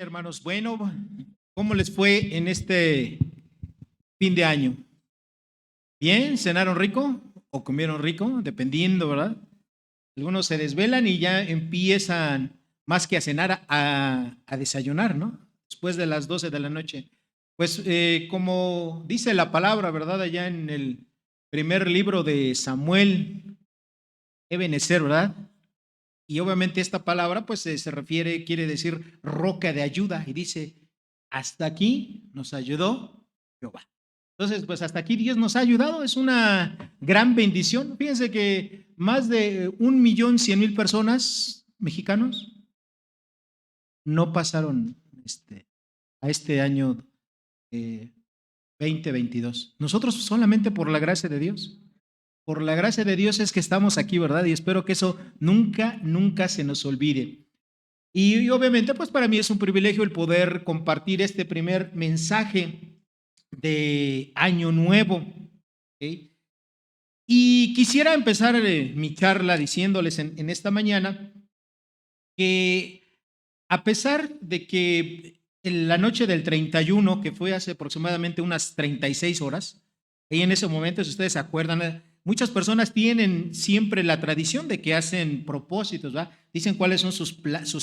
Hermanos, bueno, ¿cómo les fue en este fin de año? ¿Bien? ¿Cenaron rico o comieron rico? Dependiendo, ¿verdad? Algunos se desvelan y ya empiezan más que a cenar, a desayunar, ¿no? Después de las 12 de la noche. Pues como dice la palabra, ¿verdad? Allá en el primer libro de Samuel, Ebenezer, ¿verdad? Y obviamente esta palabra pues se refiere, quiere decir roca de ayuda y dice, hasta aquí nos ayudó Jehová. Entonces, pues hasta aquí Dios nos ha ayudado, es una gran bendición. Fíjense que más de 1.100.000 personas mexicanos no pasaron a este año 2022. Nosotros solamente por la gracia de Dios. Por la gracia de Dios es que estamos aquí, ¿verdad? Y espero que eso nunca, nunca se nos olvide. Y obviamente, pues para mí es un privilegio el poder compartir este primer mensaje de Año Nuevo. ¿Okay? Y quisiera empezar mi charla diciéndoles en esta mañana que a pesar de que en la noche del 31, que fue hace aproximadamente unas 36 horas, y en ese momento, si ustedes se acuerdan, muchas personas tienen siempre la tradición de que hacen propósitos, ¿va? Dicen cuáles son sus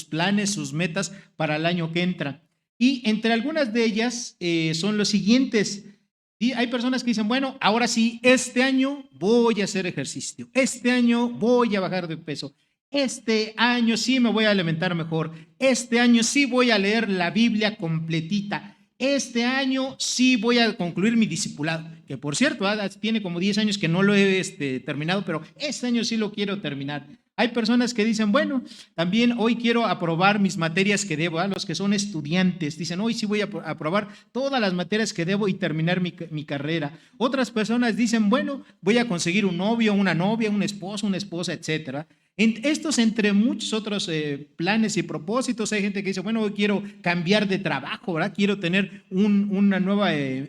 planes, sus metas para el año que entra. Y entre algunas de ellas son los siguientes. Y hay personas que dicen, bueno, ahora sí, este año voy a hacer ejercicio, este año voy a bajar de peso, este año sí me voy a alimentar mejor, este año sí voy a leer la Biblia completita, este año sí voy a concluir mi discipulado, que por cierto, tiene como 10 años que no lo he terminado, pero este año sí lo quiero terminar. Hay personas que dicen, bueno, también hoy quiero aprobar mis materias que debo, los que son estudiantes, dicen, hoy sí voy a aprobar todas las materias que debo y terminar mi carrera. Otras personas dicen, bueno, voy a conseguir un novio, una novia, un esposo, una esposa, etcétera. Estos, entre muchos otros planes y propósitos, hay gente que dice, bueno, quiero cambiar de trabajo, ¿verdad? Quiero tener un nuevo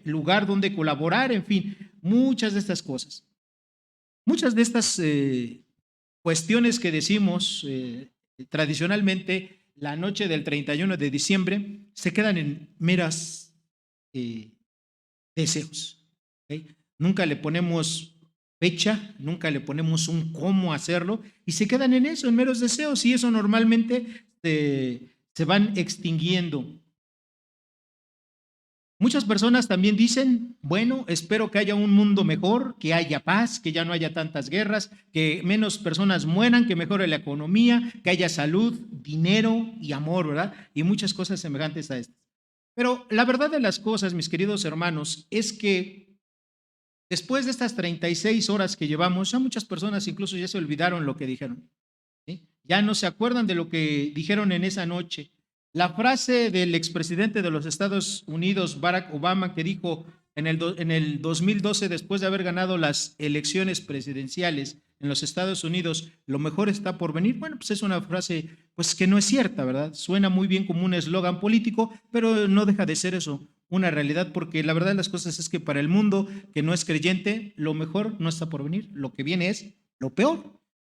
lugar donde colaborar, en fin, muchas de estas cosas. Muchas de estas cuestiones que decimos tradicionalmente la noche del 31 de diciembre se quedan en meras deseos. ¿Okay? Nunca le ponemos fecha, nunca le ponemos un cómo hacerlo y se quedan en eso, en meros deseos, y eso normalmente se van extinguiendo. Muchas personas también dicen, bueno, espero que haya un mundo mejor, que haya paz, que ya no haya tantas guerras, que menos personas mueran, que mejore la economía, que haya salud, dinero y amor, ¿verdad? Y muchas cosas semejantes a estas. Pero la verdad de las cosas, mis queridos hermanos, es que después de estas 36 horas que llevamos, ya muchas personas incluso ya se olvidaron lo que dijeron. ¿Sí? Ya no se acuerdan de lo que dijeron en esa noche. La frase del expresidente de los Estados Unidos, Barack Obama, que dijo en el 2012, después de haber ganado las elecciones presidenciales en los Estados Unidos, lo mejor está por venir. Bueno, pues es una frase pues que no es cierta, ¿verdad? Suena muy bien como un eslogan político, pero no deja de ser eso, una realidad, porque la verdad de las cosas es que para el mundo que no es creyente, lo mejor no está por venir, lo que viene es lo peor.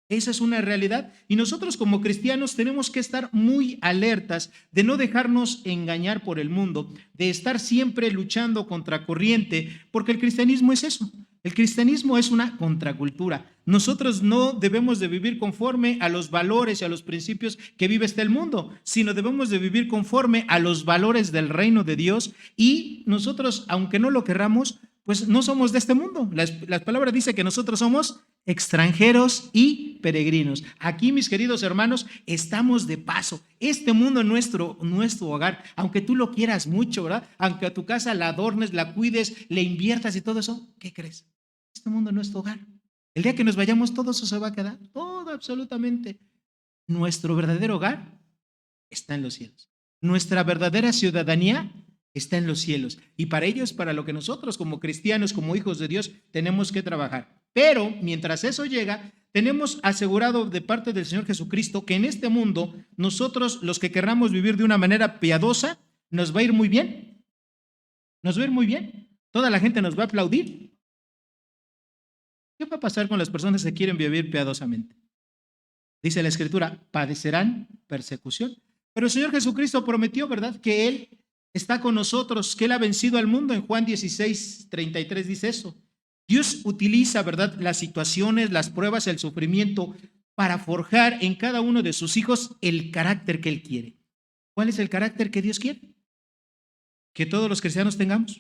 Esa es una realidad y nosotros como cristianos tenemos que estar muy alertas de no dejarnos engañar por el mundo, de estar siempre luchando contra corriente, porque el cristianismo es eso. El cristianismo es una contracultura. Nosotros no debemos de vivir conforme a los valores y a los principios que vive este mundo, sino debemos de vivir conforme a los valores del reino de Dios y nosotros, aunque no lo querramos, pues no somos de este mundo. La palabra dice que nosotros somos extranjeros y peregrinos. Aquí, mis queridos hermanos, estamos de paso. Este mundo es nuestro hogar, aunque tú lo quieras mucho, ¿verdad? Aunque a tu casa la adornes, la cuides, le inviertas y todo eso, ¿qué crees? Este mundo es nuestro hogar. El día que nos vayamos, todo eso se va a quedar, todo absolutamente. Nuestro verdadero hogar está en los cielos. Nuestra verdadera ciudadanía está en los cielos. Y para ello es para lo que nosotros como cristianos, como hijos de Dios, tenemos que trabajar. Pero mientras eso llega, tenemos asegurado de parte del Señor Jesucristo que en este mundo nosotros, los que querramos vivir de una manera piadosa, nos va a ir muy bien. Nos va a ir muy bien. Toda la gente nos va a aplaudir. ¿Qué va a pasar con las personas que quieren vivir piadosamente? Dice la Escritura, padecerán persecución. Pero el Señor Jesucristo prometió, ¿verdad?, que Él está con nosotros, que Él ha vencido al mundo. En Juan 16:33 dice eso. Dios utiliza, ¿verdad?, las situaciones, las pruebas, el sufrimiento para forjar en cada uno de sus hijos el carácter que Él quiere. ¿Cuál es el carácter que Dios quiere? Que todos los cristianos tengamos.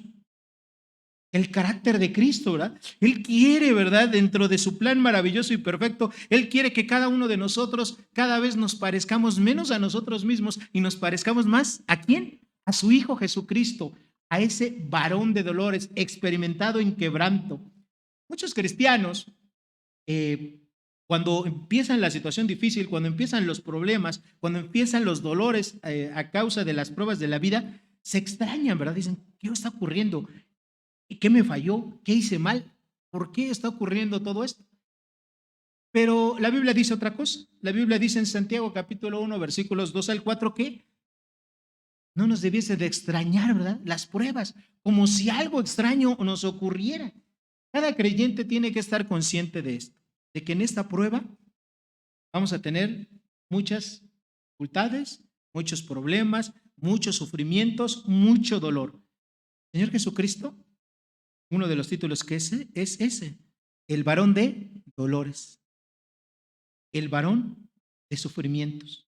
El carácter de Cristo, ¿verdad? Él quiere, ¿verdad? Dentro de su plan maravilloso y perfecto, Él quiere que cada uno de nosotros cada vez nos parezcamos menos a nosotros mismos y nos parezcamos más ¿a quién? A su Hijo Jesucristo, a ese varón de dolores, experimentado en quebranto. Muchos cristianos, cuando empiezan la situación difícil, cuando empiezan los problemas, cuando empiezan los dolores a causa de las pruebas de la vida, se extrañan, ¿verdad? Dicen, ¿qué está ocurriendo? ¿Qué me falló? ¿Qué hice mal? ¿Por qué está ocurriendo todo esto? Pero la Biblia dice otra cosa. La Biblia dice en Santiago capítulo 1, versículos 2 al 4 que no nos debiese de extrañar, ¿verdad? Las pruebas, como si algo extraño nos ocurriera. Cada creyente tiene que estar consciente de esto, de que en esta prueba vamos a tener muchas dificultades, muchos problemas, muchos sufrimientos, mucho dolor. Señor Jesucristo, uno de los títulos que es ese, el varón de dolores, el varón de sufrimientos,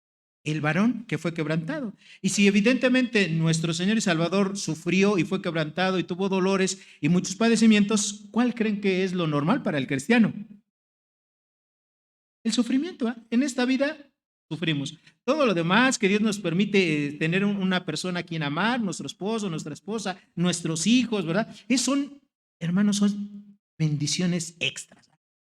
el varón que fue quebrantado. Y si evidentemente nuestro Señor y Salvador sufrió y fue quebrantado y tuvo dolores y muchos padecimientos, ¿cuál creen que es lo normal para el cristiano? El sufrimiento. En esta vida sufrimos. Todo lo demás que Dios nos permite tener una persona a quien amar, nuestro esposo, nuestra esposa, nuestros hijos, ¿verdad? Son, hermanos, son bendiciones extras.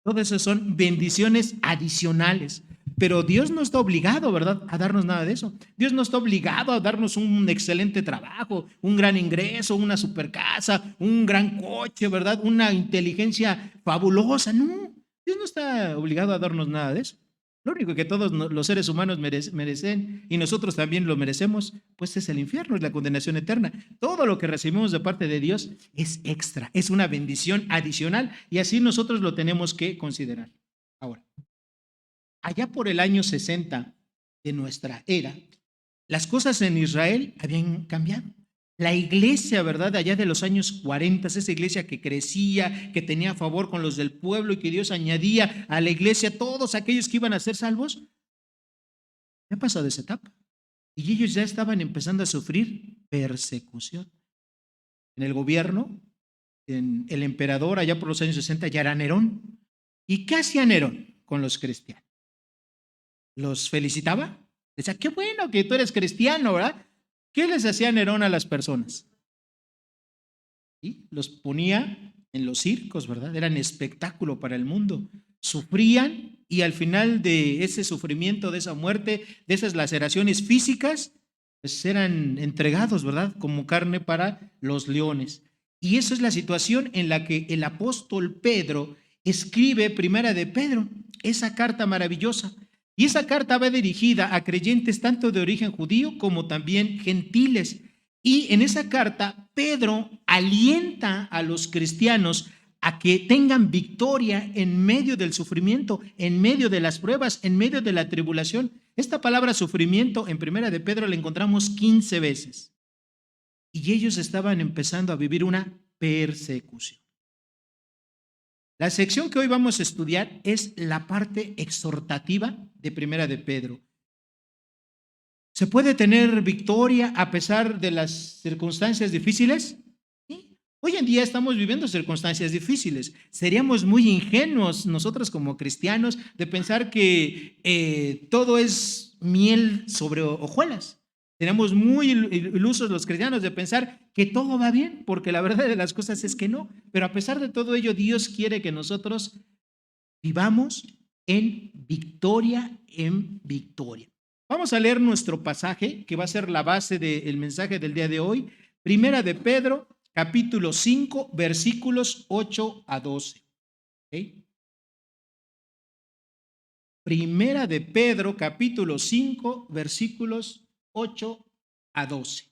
Todo eso son bendiciones adicionales. Pero Dios no está obligado, ¿verdad?, a darnos nada de eso. Dios no está obligado a darnos un excelente trabajo, un gran ingreso, una super casa, un gran coche, ¿verdad?, una inteligencia fabulosa. No, Dios no está obligado a darnos nada de eso. Lo único que todos los seres humanos merecen, y nosotros también lo merecemos, pues es el infierno, es la condenación eterna. Todo lo que recibimos de parte de Dios es extra, es una bendición adicional, y así nosotros lo tenemos que considerar. Ahora, allá por el año 60 de nuestra era, las cosas en Israel habían cambiado. La iglesia, ¿verdad? Allá de los años 40, esa iglesia que crecía, que tenía favor con los del pueblo y que Dios añadía a la iglesia todos aquellos que iban a ser salvos, ya pasó de esa etapa. Y ellos ya estaban empezando a sufrir persecución. En el gobierno, en el emperador allá por los años 60 ya era Nerón. ¿Y qué hacía Nerón con los cristianos? ¿Los felicitaba? Decía, qué bueno que tú eres cristiano, ¿verdad? ¿Qué les hacía Nerón a las personas? ¿Sí? Los ponía en los circos, ¿verdad? Eran espectáculo para el mundo. Sufrían y al final de ese sufrimiento, de esa muerte, de esas laceraciones físicas, pues eran entregados, ¿verdad?, como carne para los leones. Y eso es la situación en la que el apóstol Pedro escribe Primera de Pedro, esa carta maravillosa. Y esa carta va dirigida a creyentes tanto de origen judío como también gentiles. Y en esa carta, Pedro alienta a los cristianos a que tengan victoria en medio del sufrimiento, en medio de las pruebas, en medio de la tribulación. Esta palabra sufrimiento en Primera de Pedro la encontramos 15 veces. Y ellos estaban empezando a vivir una persecución. La sección que hoy vamos a estudiar es la parte exhortativa de Primera de Pedro. ¿Se puede tener victoria a pesar de las circunstancias difíciles? ¿Sí? Hoy en día estamos viviendo circunstancias difíciles. Seríamos muy ingenuos nosotros como cristianos de pensar que todo es miel sobre hojuelas. Seríamos muy ilusos los cristianos de pensar que todo va bien, porque la verdad de las cosas es que no. Pero a pesar de todo ello, Dios quiere que nosotros vivamos en victoria en victoria. Vamos a leer nuestro pasaje, que va a ser la base del mensaje del día de hoy. Primera de Pedro, capítulo 5, versículos 8 a 12. ¿Okay? Primera de Pedro, capítulo 5, versículos 8 a 12.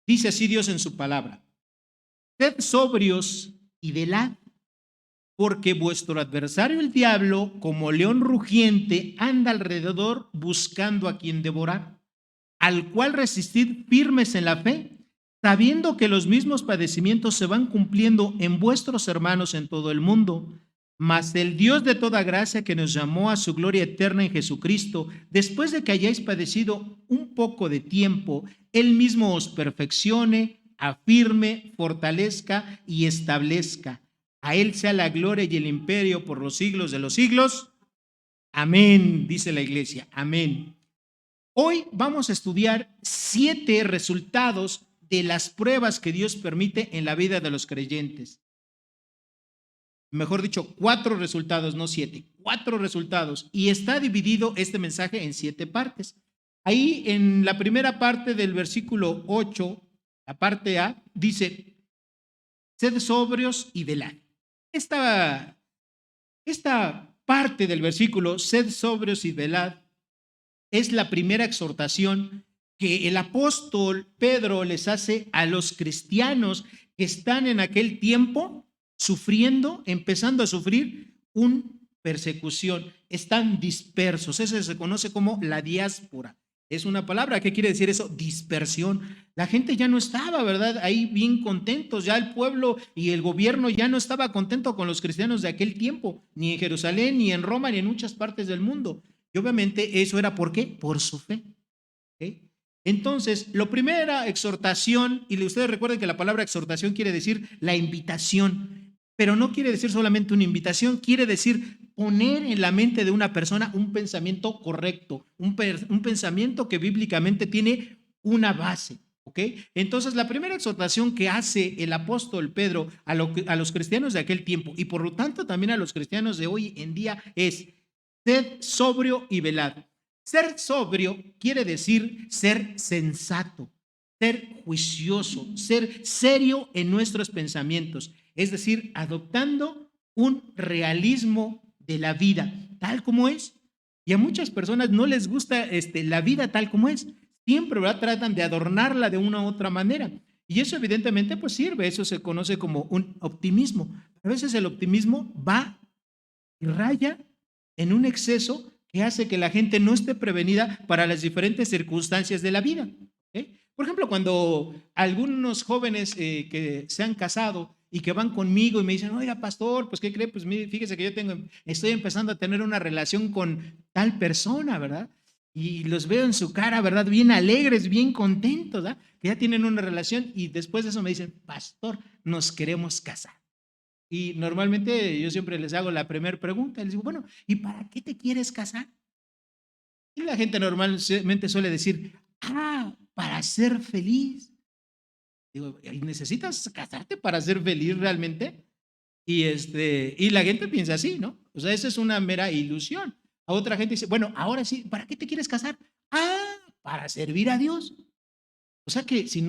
Dice así Dios en su palabra: sed sobrios y velad, porque vuestro adversario el diablo, como león rugiente, anda alrededor buscando a quien devorar, al cual resistid firmes en la fe, sabiendo que los mismos padecimientos se van cumpliendo en vuestros hermanos en todo el mundo. Mas el Dios de toda gracia, que nos llamó a su gloria eterna en Jesucristo, después de que hayáis padecido un poco de tiempo, Él mismo os perfeccione, afirme, fortalezca y establezca. A Él sea la gloria y el imperio por los siglos de los siglos. Amén, dice la iglesia. Amén. Hoy vamos a estudiar 7 resultados de las pruebas que Dios permite en la vida de los creyentes. Mejor dicho, 4 resultados, no 7, 4 resultados. Y está dividido este mensaje en 7 partes. Ahí en la primera parte del versículo 8, la parte A, dice, sed sobrios y velad. Esta parte del versículo, sed sobrios y velad, es la primera exhortación que el apóstol Pedro les hace a los cristianos que están en aquel tiempo sufriendo, empezando a sufrir una persecución. Están dispersos. Eso se conoce como la diáspora. Es una palabra. ¿Qué quiere decir eso? Dispersión. La gente ya no estaba, ¿verdad? Ahí bien contentos. Ya el pueblo y el gobierno ya no estaba contento con los cristianos de aquel tiempo, ni en Jerusalén, ni en Roma, ni en muchas partes del mundo. Y obviamente eso era ¿por qué? Por su fe. ¿Okay? Entonces, la primera exhortación, y ustedes recuerden que la palabra exhortación quiere decir la invitación, pero no quiere decir solamente una invitación, quiere decir poner en la mente de una persona un pensamiento correcto, un pensamiento que bíblicamente tiene una base. ¿Ok? Entonces, la primera exhortación que hace el apóstol Pedro a los cristianos de aquel tiempo, y por lo tanto también a los cristianos de hoy en día, es: sed sobrio y velad. Ser sobrio quiere decir ser sensato, ser juicioso, ser serio en nuestros pensamientos, es decir, adoptando un realismo de la vida tal como es. Y a muchas personas no les gusta la vida tal como es. Siempre, ¿verdad?, tratan de adornarla de una u otra manera. Y eso evidentemente pues sirve, eso se conoce como un optimismo. A veces el optimismo va y raya en un exceso que hace que la gente no esté prevenida para las diferentes circunstancias de la vida. ¿Okay? Por ejemplo, cuando algunos jóvenes que se han casado y que van conmigo y me dicen, oiga, pastor, pues ¿qué cree? Pues mire, fíjese que estoy empezando a tener una relación con tal persona, ¿verdad? Y los veo en su cara, ¿verdad? Bien alegres, bien contentos, ¿verdad? Que ya tienen una relación y después de eso me dicen, pastor, nos queremos casar. Y normalmente yo siempre les hago la primera pregunta, les digo, bueno, ¿y para qué te quieres casar? Y la gente normalmente suele decir, para ser feliz. Digo, ¿y necesitas casarte para ser feliz realmente? Y la gente piensa así, ¿no? O sea, esa es una mera ilusión. A otra gente dice, bueno, ahora sí, ¿para qué te quieres casar? Para servir a Dios. O sea que si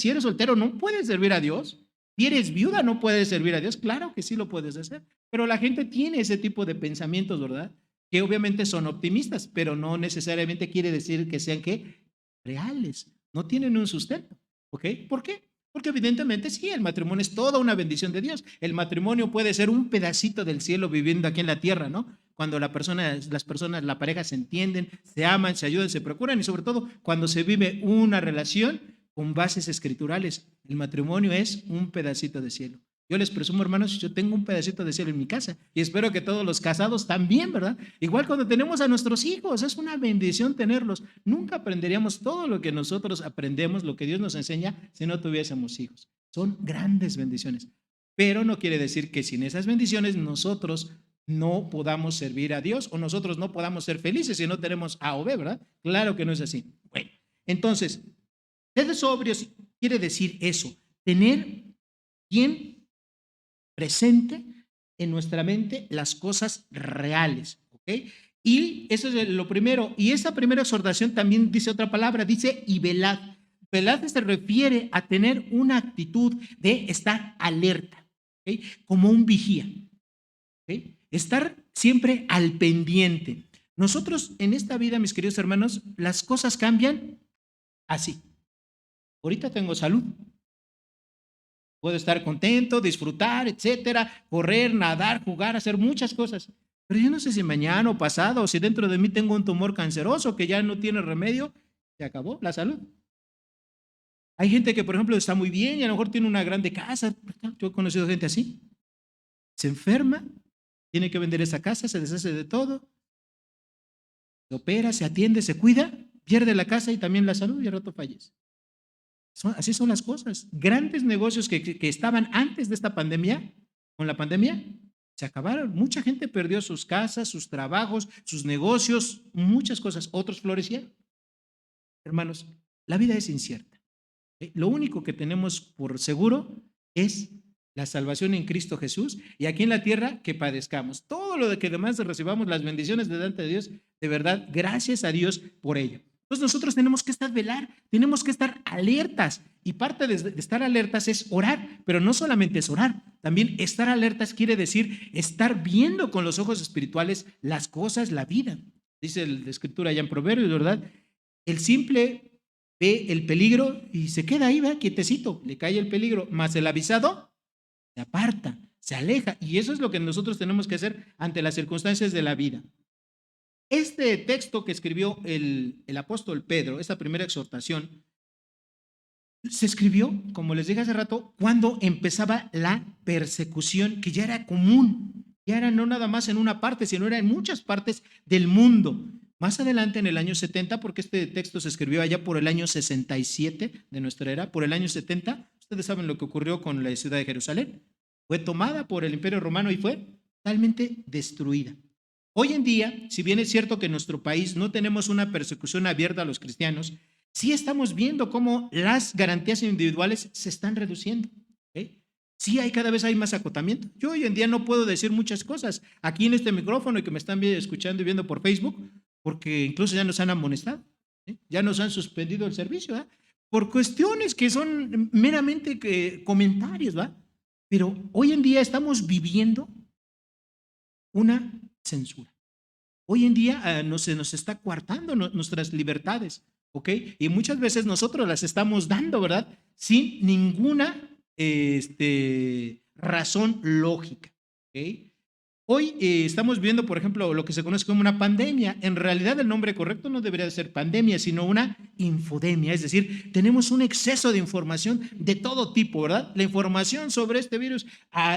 eres soltero, no puedes servir a Dios. Si eres viuda, no puedes servir a Dios. Claro que sí lo puedes hacer. Pero la gente tiene ese tipo de pensamientos, ¿verdad? Que obviamente son optimistas, pero no necesariamente quiere decir que sean ¿qué? Reales. No tienen un sustento. ¿Ok? ¿Por qué? Porque evidentemente sí, el matrimonio es toda una bendición de Dios. El matrimonio puede ser un pedacito del cielo viviendo aquí en la tierra, ¿no? Cuando las personas, la pareja se entienden, se aman, se ayudan, se procuran y sobre todo cuando se vive una relación con bases escriturales. El matrimonio es un pedacito de cielo. Yo les presumo, hermanos, yo tengo un pedacito de cielo en mi casa y espero que todos los casados también, ¿verdad? Igual cuando tenemos a nuestros hijos, es una bendición tenerlos. Nunca aprenderíamos todo lo que nosotros aprendemos, lo que Dios nos enseña, si no tuviésemos hijos. Son grandes bendiciones, pero no quiere decir que sin esas bendiciones nosotros no podamos servir a Dios o nosotros no podamos ser felices si no tenemos A o B, ¿verdad? Claro que no es así. Bueno, entonces, ser sobrios quiere decir eso, tener bien presente en nuestra mente las cosas reales, ¿ok? Y eso es lo primero. Y esa primera exhortación también dice otra palabra, dice y velad. Velad se refiere a tener una actitud de estar alerta, ¿ok? Como un vigía, ¿ok? Estar siempre al pendiente. Nosotros en esta vida, mis queridos hermanos, las cosas cambian así. Ahorita tengo salud, Puedo estar contento, disfrutar, etcétera, correr, nadar, jugar, hacer muchas cosas. Pero yo no sé si mañana o pasado, o si dentro de mí tengo un tumor canceroso que ya no tiene remedio, se acabó la salud. Hay gente que, por ejemplo, está muy bien y a lo mejor tiene una grande casa. Yo he conocido gente así. Se enferma, tiene que vender esa casa, se deshace de todo, se opera, se atiende, se cuida, pierde la casa y también la salud y al rato fallece. Así son las cosas. Grandes negocios que estaban antes de esta pandemia, con la pandemia, se acabaron. Mucha gente perdió sus casas, sus trabajos, sus negocios, muchas cosas. Otros florecieron. Hermanos, la vida es incierta. Lo único que tenemos por seguro es la salvación en Cristo Jesús y aquí en la tierra que padezcamos. Todo lo de que demás recibamos las bendiciones de delante de Dios, de verdad, gracias a Dios por ello. Entonces nosotros tenemos que estar velar, tenemos que estar alertas y parte de estar alertas es orar, pero no solamente es orar, también estar alertas quiere decir estar viendo con los ojos espirituales las cosas, la vida. Dice la Escritura allá en Proverbios, ¿verdad? El simple ve el peligro y se queda ahí, va, quietecito, le cae el peligro, más el avisado se aparta, se aleja. Y eso es lo que nosotros tenemos que hacer ante las circunstancias de la vida. Este texto que escribió el apóstol Pedro, esta primera exhortación, se escribió, como les dije hace rato, cuando empezaba la persecución, que ya era común, ya era no nada más en una parte, sino era en muchas partes del mundo. Más adelante, en el año 70, porque este texto se escribió allá por el año 67 de nuestra era, por el año 70, ustedes saben lo que ocurrió con la ciudad de Jerusalén. Fue tomada por el Imperio Romano y fue totalmente destruida. Hoy en día, si bien es cierto que en nuestro país no tenemos una persecución abierta a los cristianos, sí estamos viendo cómo las garantías individuales se están reduciendo. ¿Okay? Sí, cada vez hay más acotamiento. Yo hoy en día no puedo decir muchas cosas aquí en este micrófono y que me están escuchando y viendo por Facebook, porque incluso ya nos han amonestado, ya nos han suspendido el servicio, por cuestiones que son meramente comentarios, ¿va? Pero hoy en día estamos viviendo una censura. Hoy en día se nos está coartando nuestras libertades, ¿ok? Y muchas veces nosotros las estamos dando, ¿verdad? Sin ninguna razón lógica, ¿ok? Hoy estamos viendo, por ejemplo, lo que se conoce como una pandemia. En realidad el nombre correcto no debería de ser pandemia, sino una infodemia. Es decir, tenemos un exceso de información de todo tipo, ¿verdad? La información sobre este virus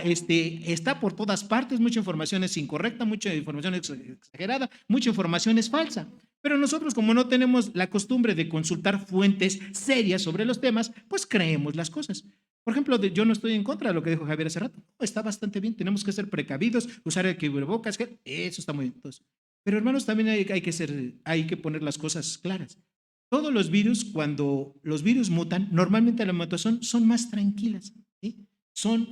está por todas partes. Mucha información es incorrecta, mucha información es exagerada, mucha información es falsa. Pero nosotros, como no tenemos la costumbre de consultar fuentes serias sobre los temas, pues creemos las cosas. Por ejemplo, yo no estoy en contra de lo que dijo Javier hace rato. Está bastante bien, tenemos que ser precavidos, usar el cubrebocas, eso está muy bien. Entonces, pero hermanos, también hay que poner las cosas claras. Todos los virus, cuando los virus mutan, normalmente la mutación son más tranquilas, ¿sí? Son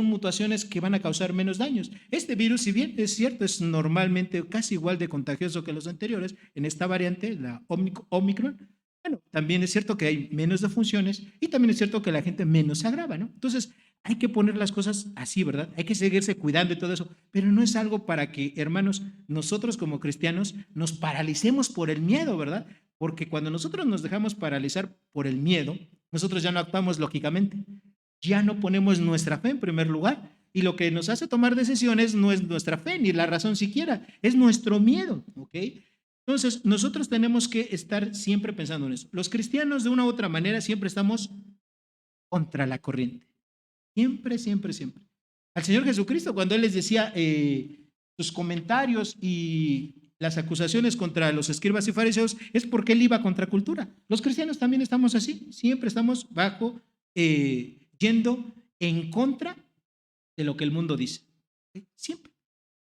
mutaciones que van a causar menos daños. Este virus, si bien es cierto, es normalmente casi igual de contagioso que los anteriores, en esta variante, la Omicron, bueno, también es cierto que hay menos defunciones y también es cierto que la gente menos se agrava, ¿no? Entonces, hay que poner las cosas así, ¿verdad? Hay que seguirse cuidando y todo eso, pero no es algo para que, hermanos, nosotros como cristianos nos paralicemos por el miedo, ¿verdad? Porque cuando nosotros nos dejamos paralizar por el miedo, nosotros ya no actuamos lógicamente, ya no ponemos nuestra fe en primer lugar y lo que nos hace tomar decisiones no es nuestra fe ni la razón siquiera, es nuestro miedo, ¿ok? Entonces, nosotros tenemos que estar siempre pensando en eso. Los cristianos, de una u otra manera, siempre estamos contra la corriente. Siempre, siempre, siempre. Al Señor Jesucristo, cuando Él les decía sus comentarios y las acusaciones contra los escribas y fariseos, es porque Él iba contra cultura. Los cristianos también estamos así. Siempre estamos yendo en contra de lo que el mundo dice. Siempre.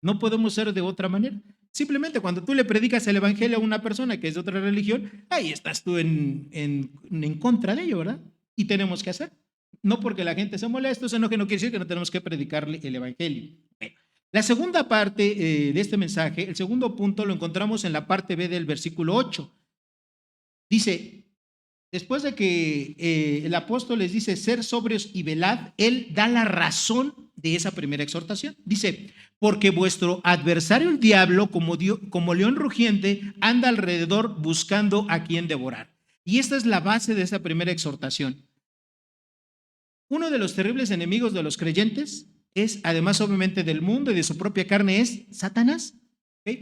No podemos ser de otra manera. Simplemente cuando tú le predicas el evangelio a una persona que es de otra religión, ahí estás tú en contra de ello, ¿verdad? Y tenemos que hacer. No porque la gente se moleste, sino que no quiere decir que no tenemos que predicarle el evangelio. Bueno, la segunda parte de este mensaje, el segundo punto, lo encontramos en la parte B del versículo 8. Dice, después de que el apóstol les dice ser sobrios y velad, él da la razón de esa primera exhortación. Dice, porque vuestro adversario el diablo, como león rugiente, anda alrededor buscando a quien devorar. Y esta es la base de esa primera exhortación. Uno de los terribles enemigos de los creyentes es, además obviamente del mundo y de su propia carne, es Satanás. ¿Ok?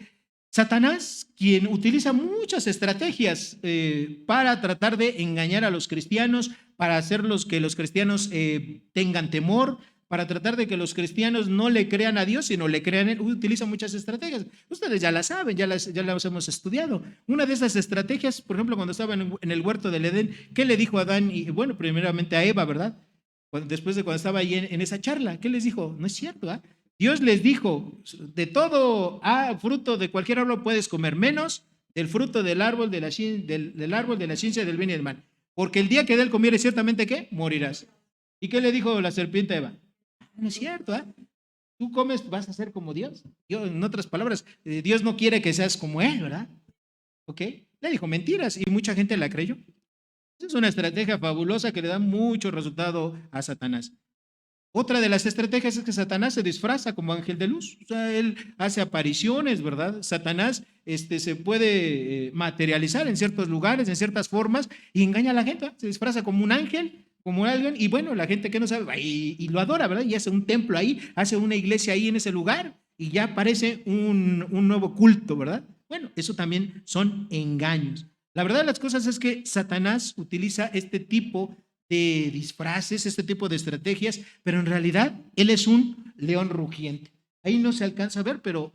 Satanás, quien utiliza muchas estrategias para tratar de engañar a los cristianos, para hacerlos que los cristianos tengan temor, para tratar de que los cristianos no le crean a Dios, sino le crean a Él, utiliza muchas estrategias. Ustedes ya las saben, ya las hemos estudiado. Una de esas estrategias, por ejemplo, cuando estaba en el huerto del Edén, ¿qué le dijo a Adán? Y bueno, primeramente a Eva, ¿verdad? Después de cuando estaba ahí en esa charla, ¿qué les dijo? No es cierto, ¿ah? Dios les dijo, de todo fruto de cualquier árbol puedes comer, menos del fruto del árbol de del árbol de la ciencia del bien y del mal. Porque el día que de él comieres, ciertamente, ¿qué? Morirás. ¿Y qué le dijo la serpiente a Eva? No es cierto, ¿ah? Tú comes, vas a ser como Dios. Dios, en otras palabras, Dios no quiere que seas como Él, ¿verdad? ¿Ok? Le dijo mentiras y mucha gente la creyó. Esa es una estrategia fabulosa que le da mucho resultado a Satanás. Otra de las estrategias es que Satanás se disfraza como ángel de luz. O sea, él hace apariciones, ¿verdad? Satanás se puede materializar en ciertos lugares, en ciertas formas, y engaña a la gente. Se disfraza como un ángel, como alguien, y bueno, la gente que no sabe, va y lo adora, ¿verdad? Y hace un templo ahí, hace una iglesia ahí en ese lugar, y ya aparece un nuevo culto, ¿verdad? Bueno, eso también son engaños. La verdad de las cosas es que Satanás utiliza este tipo de disfraces, este tipo de estrategias, pero en realidad él es un león rugiente. Ahí no se alcanza a ver, pero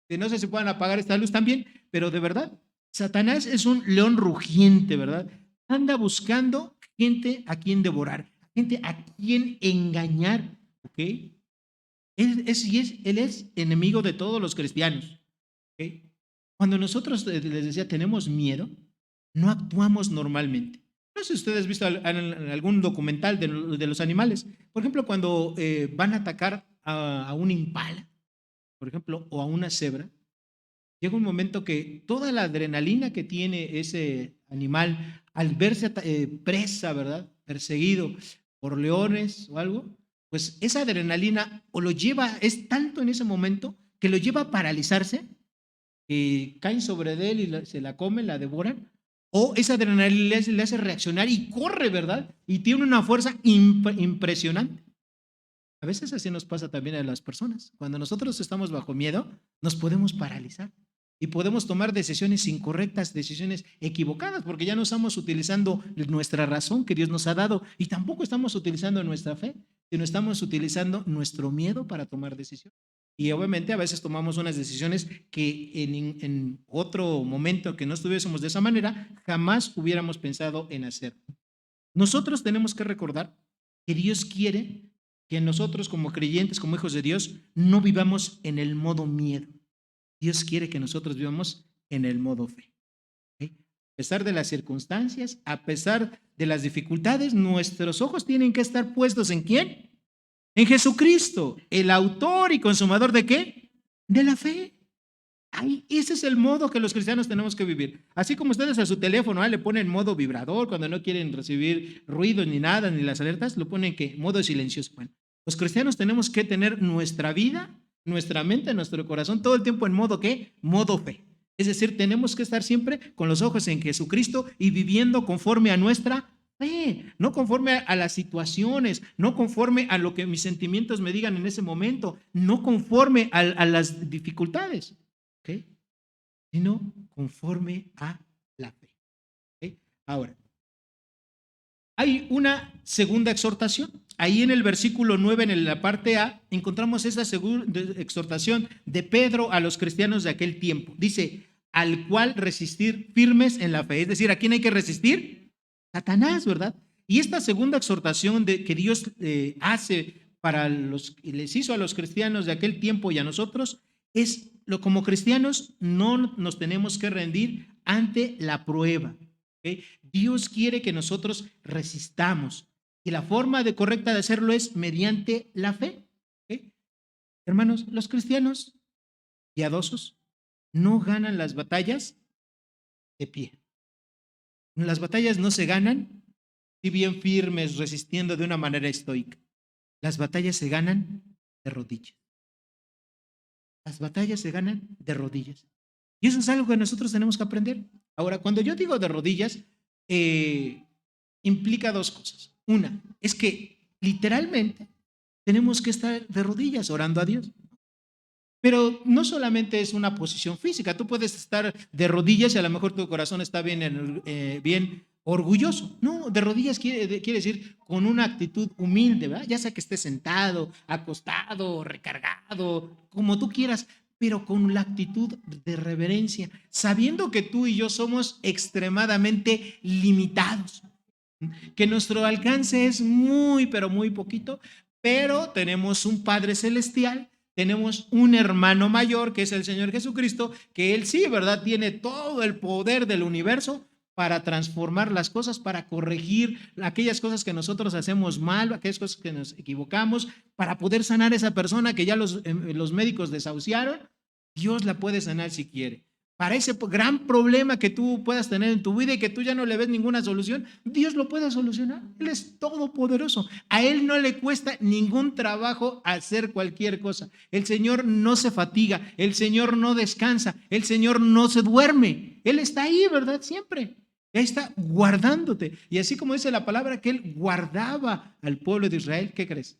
no sé si puedan apagar esta luz también, pero de verdad, Satanás es un león rugiente, ¿verdad? Anda buscando gente a quien devorar, gente a quien engañar, ¿ok? Él es enemigo de todos los cristianos, ¿ok? Cuando nosotros, les decía, tenemos miedo, no actuamos normalmente. No sé si ustedes han visto algún documental de los animales. Por ejemplo, cuando van a atacar a un impala, por ejemplo, o a una cebra, llega un momento que toda la adrenalina que tiene ese animal al verse presa, ¿verdad? Perseguido por leones o algo, pues esa adrenalina o lo lleva, es tanto en ese momento que lo lleva a paralizarse, que caen sobre él y se la comen, la devoran, o esa adrenalina le hace reaccionar y corre, ¿verdad? Y tiene una fuerza impresionante. A veces así nos pasa también a las personas. Cuando nosotros estamos bajo miedo, nos podemos paralizar y podemos tomar decisiones incorrectas, decisiones equivocadas, porque ya no estamos utilizando nuestra razón que Dios nos ha dado y tampoco estamos utilizando nuestra fe, sino estamos utilizando nuestro miedo para tomar decisiones. Y obviamente a veces tomamos unas decisiones que en otro momento que no estuviésemos de esa manera, jamás hubiéramos pensado en hacer. Nosotros tenemos que recordar que Dios quiere que nosotros como creyentes, como hijos de Dios, no vivamos en el modo miedo. Dios quiere que nosotros vivamos en el modo fe. ¿Ok? A pesar de las circunstancias, a pesar de las dificultades, nuestros ojos tienen que estar puestos ¿en quién? En Jesucristo, el autor y consumador ¿de qué? De la fe. Ay, ese es el modo que los cristianos tenemos que vivir. Así como ustedes a su teléfono le ponen modo vibrador cuando no quieren recibir ruidos ni nada, ni las alertas, lo ponen que modo silencioso. Bueno, los cristianos tenemos que tener nuestra vida, nuestra mente, nuestro corazón todo el tiempo en modo ¿qué? Modo fe. Es decir, tenemos que estar siempre con los ojos en Jesucristo y viviendo conforme a nuestra fe, no conforme a las situaciones, no conforme a lo que mis sentimientos me digan en ese momento, no conforme a las dificultades. ¿Ok? Sino conforme a la fe. ¿Ok? Ahora, hay una segunda exhortación. Ahí en el versículo 9, en la parte A, encontramos esa segunda exhortación de Pedro a los cristianos de aquel tiempo. Dice, al cual resistir firmes en la fe. Es decir, ¿a quién hay que resistir? Satanás, ¿verdad? Y esta segunda exhortación que Dios hace les hizo a los cristianos de aquel tiempo y a nosotros, es como cristianos no nos tenemos que rendir ante la prueba. ¿Okay? Dios quiere que nosotros resistamos y la forma correcta de hacerlo es mediante la fe. ¿Okay? Hermanos, los cristianos piadosos no ganan las batallas de pie. Las batallas no se ganan si bien firmes, resistiendo de una manera estoica. Las batallas se ganan de rodillas. Las batallas se ganan de rodillas. Y eso es algo que nosotros tenemos que aprender. Ahora, cuando yo digo de rodillas, implica dos cosas. Una, es que literalmente tenemos que estar de rodillas orando a Dios. Pero no solamente es una posición física, tú puedes estar de rodillas y a lo mejor tu corazón está bien orgulloso. No, de rodillas quiere decir con una actitud humilde, ¿verdad? Ya sea que estés sentado, acostado, recargado, como tú quieras, pero con la actitud de reverencia, sabiendo que tú y yo somos extremadamente limitados, que nuestro alcance es muy, pero muy poquito, pero tenemos un Padre Celestial, tenemos un hermano mayor que es el Señor Jesucristo, que Él sí, ¿verdad? Tiene todo el poder del universo para transformar las cosas, para corregir aquellas cosas que nosotros hacemos mal, aquellas cosas que nos equivocamos, para poder sanar a esa persona que ya los médicos desahuciaron. Dios la puede sanar si quiere. Para ese gran problema que tú puedas tener en tu vida y que tú ya no le ves ninguna solución, Dios lo puede solucionar. Él es todopoderoso. A Él no le cuesta ningún trabajo hacer cualquier cosa. El Señor no se fatiga, el Señor no descansa, el Señor no se duerme. Él está ahí, ¿verdad? Siempre. Él está guardándote. Y así como dice la palabra que Él guardaba al pueblo de Israel, ¿qué crees?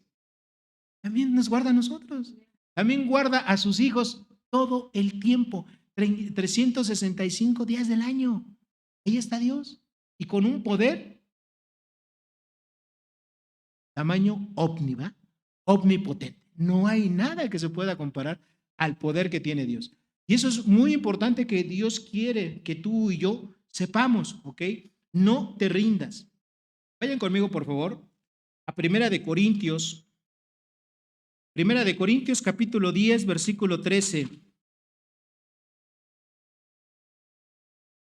También nos guarda a nosotros. También guarda a sus hijos todo el tiempo. 365 días del año. Ahí está Dios. Y con un poder tamaño omnipotente. No hay nada que se pueda comparar al poder que tiene Dios. Y eso es muy importante que Dios quiere que tú y yo sepamos, ¿ok? No te rindas. Vayan conmigo, por favor, a Primera de Corintios capítulo 10, versículo 13.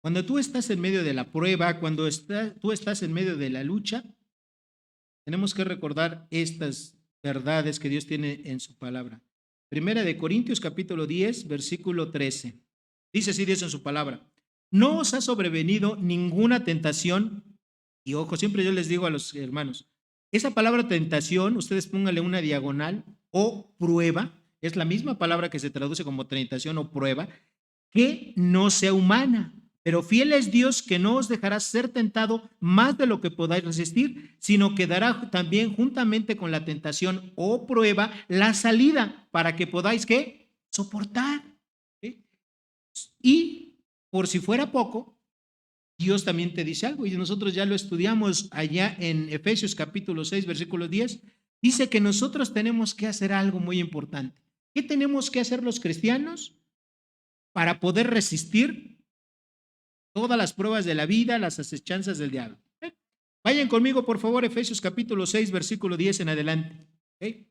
Cuando tú estás en medio de la prueba, cuando tú estás en medio de la lucha, tenemos que recordar estas verdades que Dios tiene en su palabra. Primera de Corintios capítulo 10, versículo 13. Dice así Dios en su palabra: no os ha sobrevenido ninguna tentación, y ojo, siempre yo les digo a los hermanos, esa palabra tentación, ustedes pónganle una diagonal, o prueba, es la misma palabra que se traduce como tentación o prueba, que no sea humana. Pero fiel es Dios, que no os dejará ser tentado más de lo que podáis resistir, sino que dará también juntamente con la tentación o prueba la salida para que podáis, ¿qué? Soportar. ¿Sí? Y por si fuera poco, Dios también te dice algo, y nosotros ya lo estudiamos allá en Efesios capítulo 6, versículo 10. Dice que nosotros tenemos que hacer algo muy importante. ¿Qué tenemos que hacer los cristianos para poder resistir todas las pruebas de la vida, las acechanzas del diablo? Vayan conmigo, por favor, Efesios capítulo 6, versículo 10 en adelante. ¿Okay?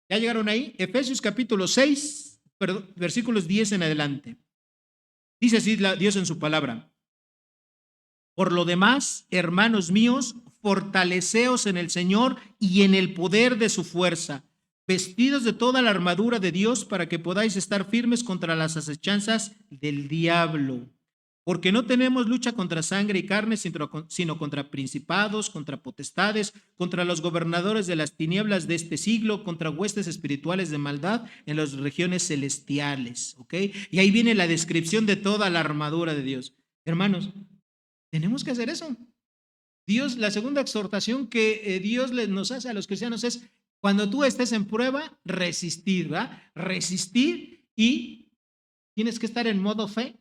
¿Ya llegaron ahí? Efesios capítulo 6, perdón, versículos 10 en adelante. Dice así Dios en su palabra: por lo demás, hermanos míos, fortaleceos en el Señor y en el poder de su fuerza, vestidos de toda la armadura de Dios para que podáis estar firmes contra las acechanzas del diablo. Porque no tenemos lucha contra sangre y carne, sino contra principados, contra potestades, contra los gobernadores de las tinieblas de este siglo, contra huestes espirituales de maldad en las regiones celestiales. ¿Ok? Y ahí viene la descripción de toda la armadura de Dios. Hermanos, tenemos que hacer eso. Dios, la segunda exhortación que Dios nos hace a los cristianos es: cuando tú estés en prueba, resistir, ¿verdad? Resistir, y tienes que estar en modo fe.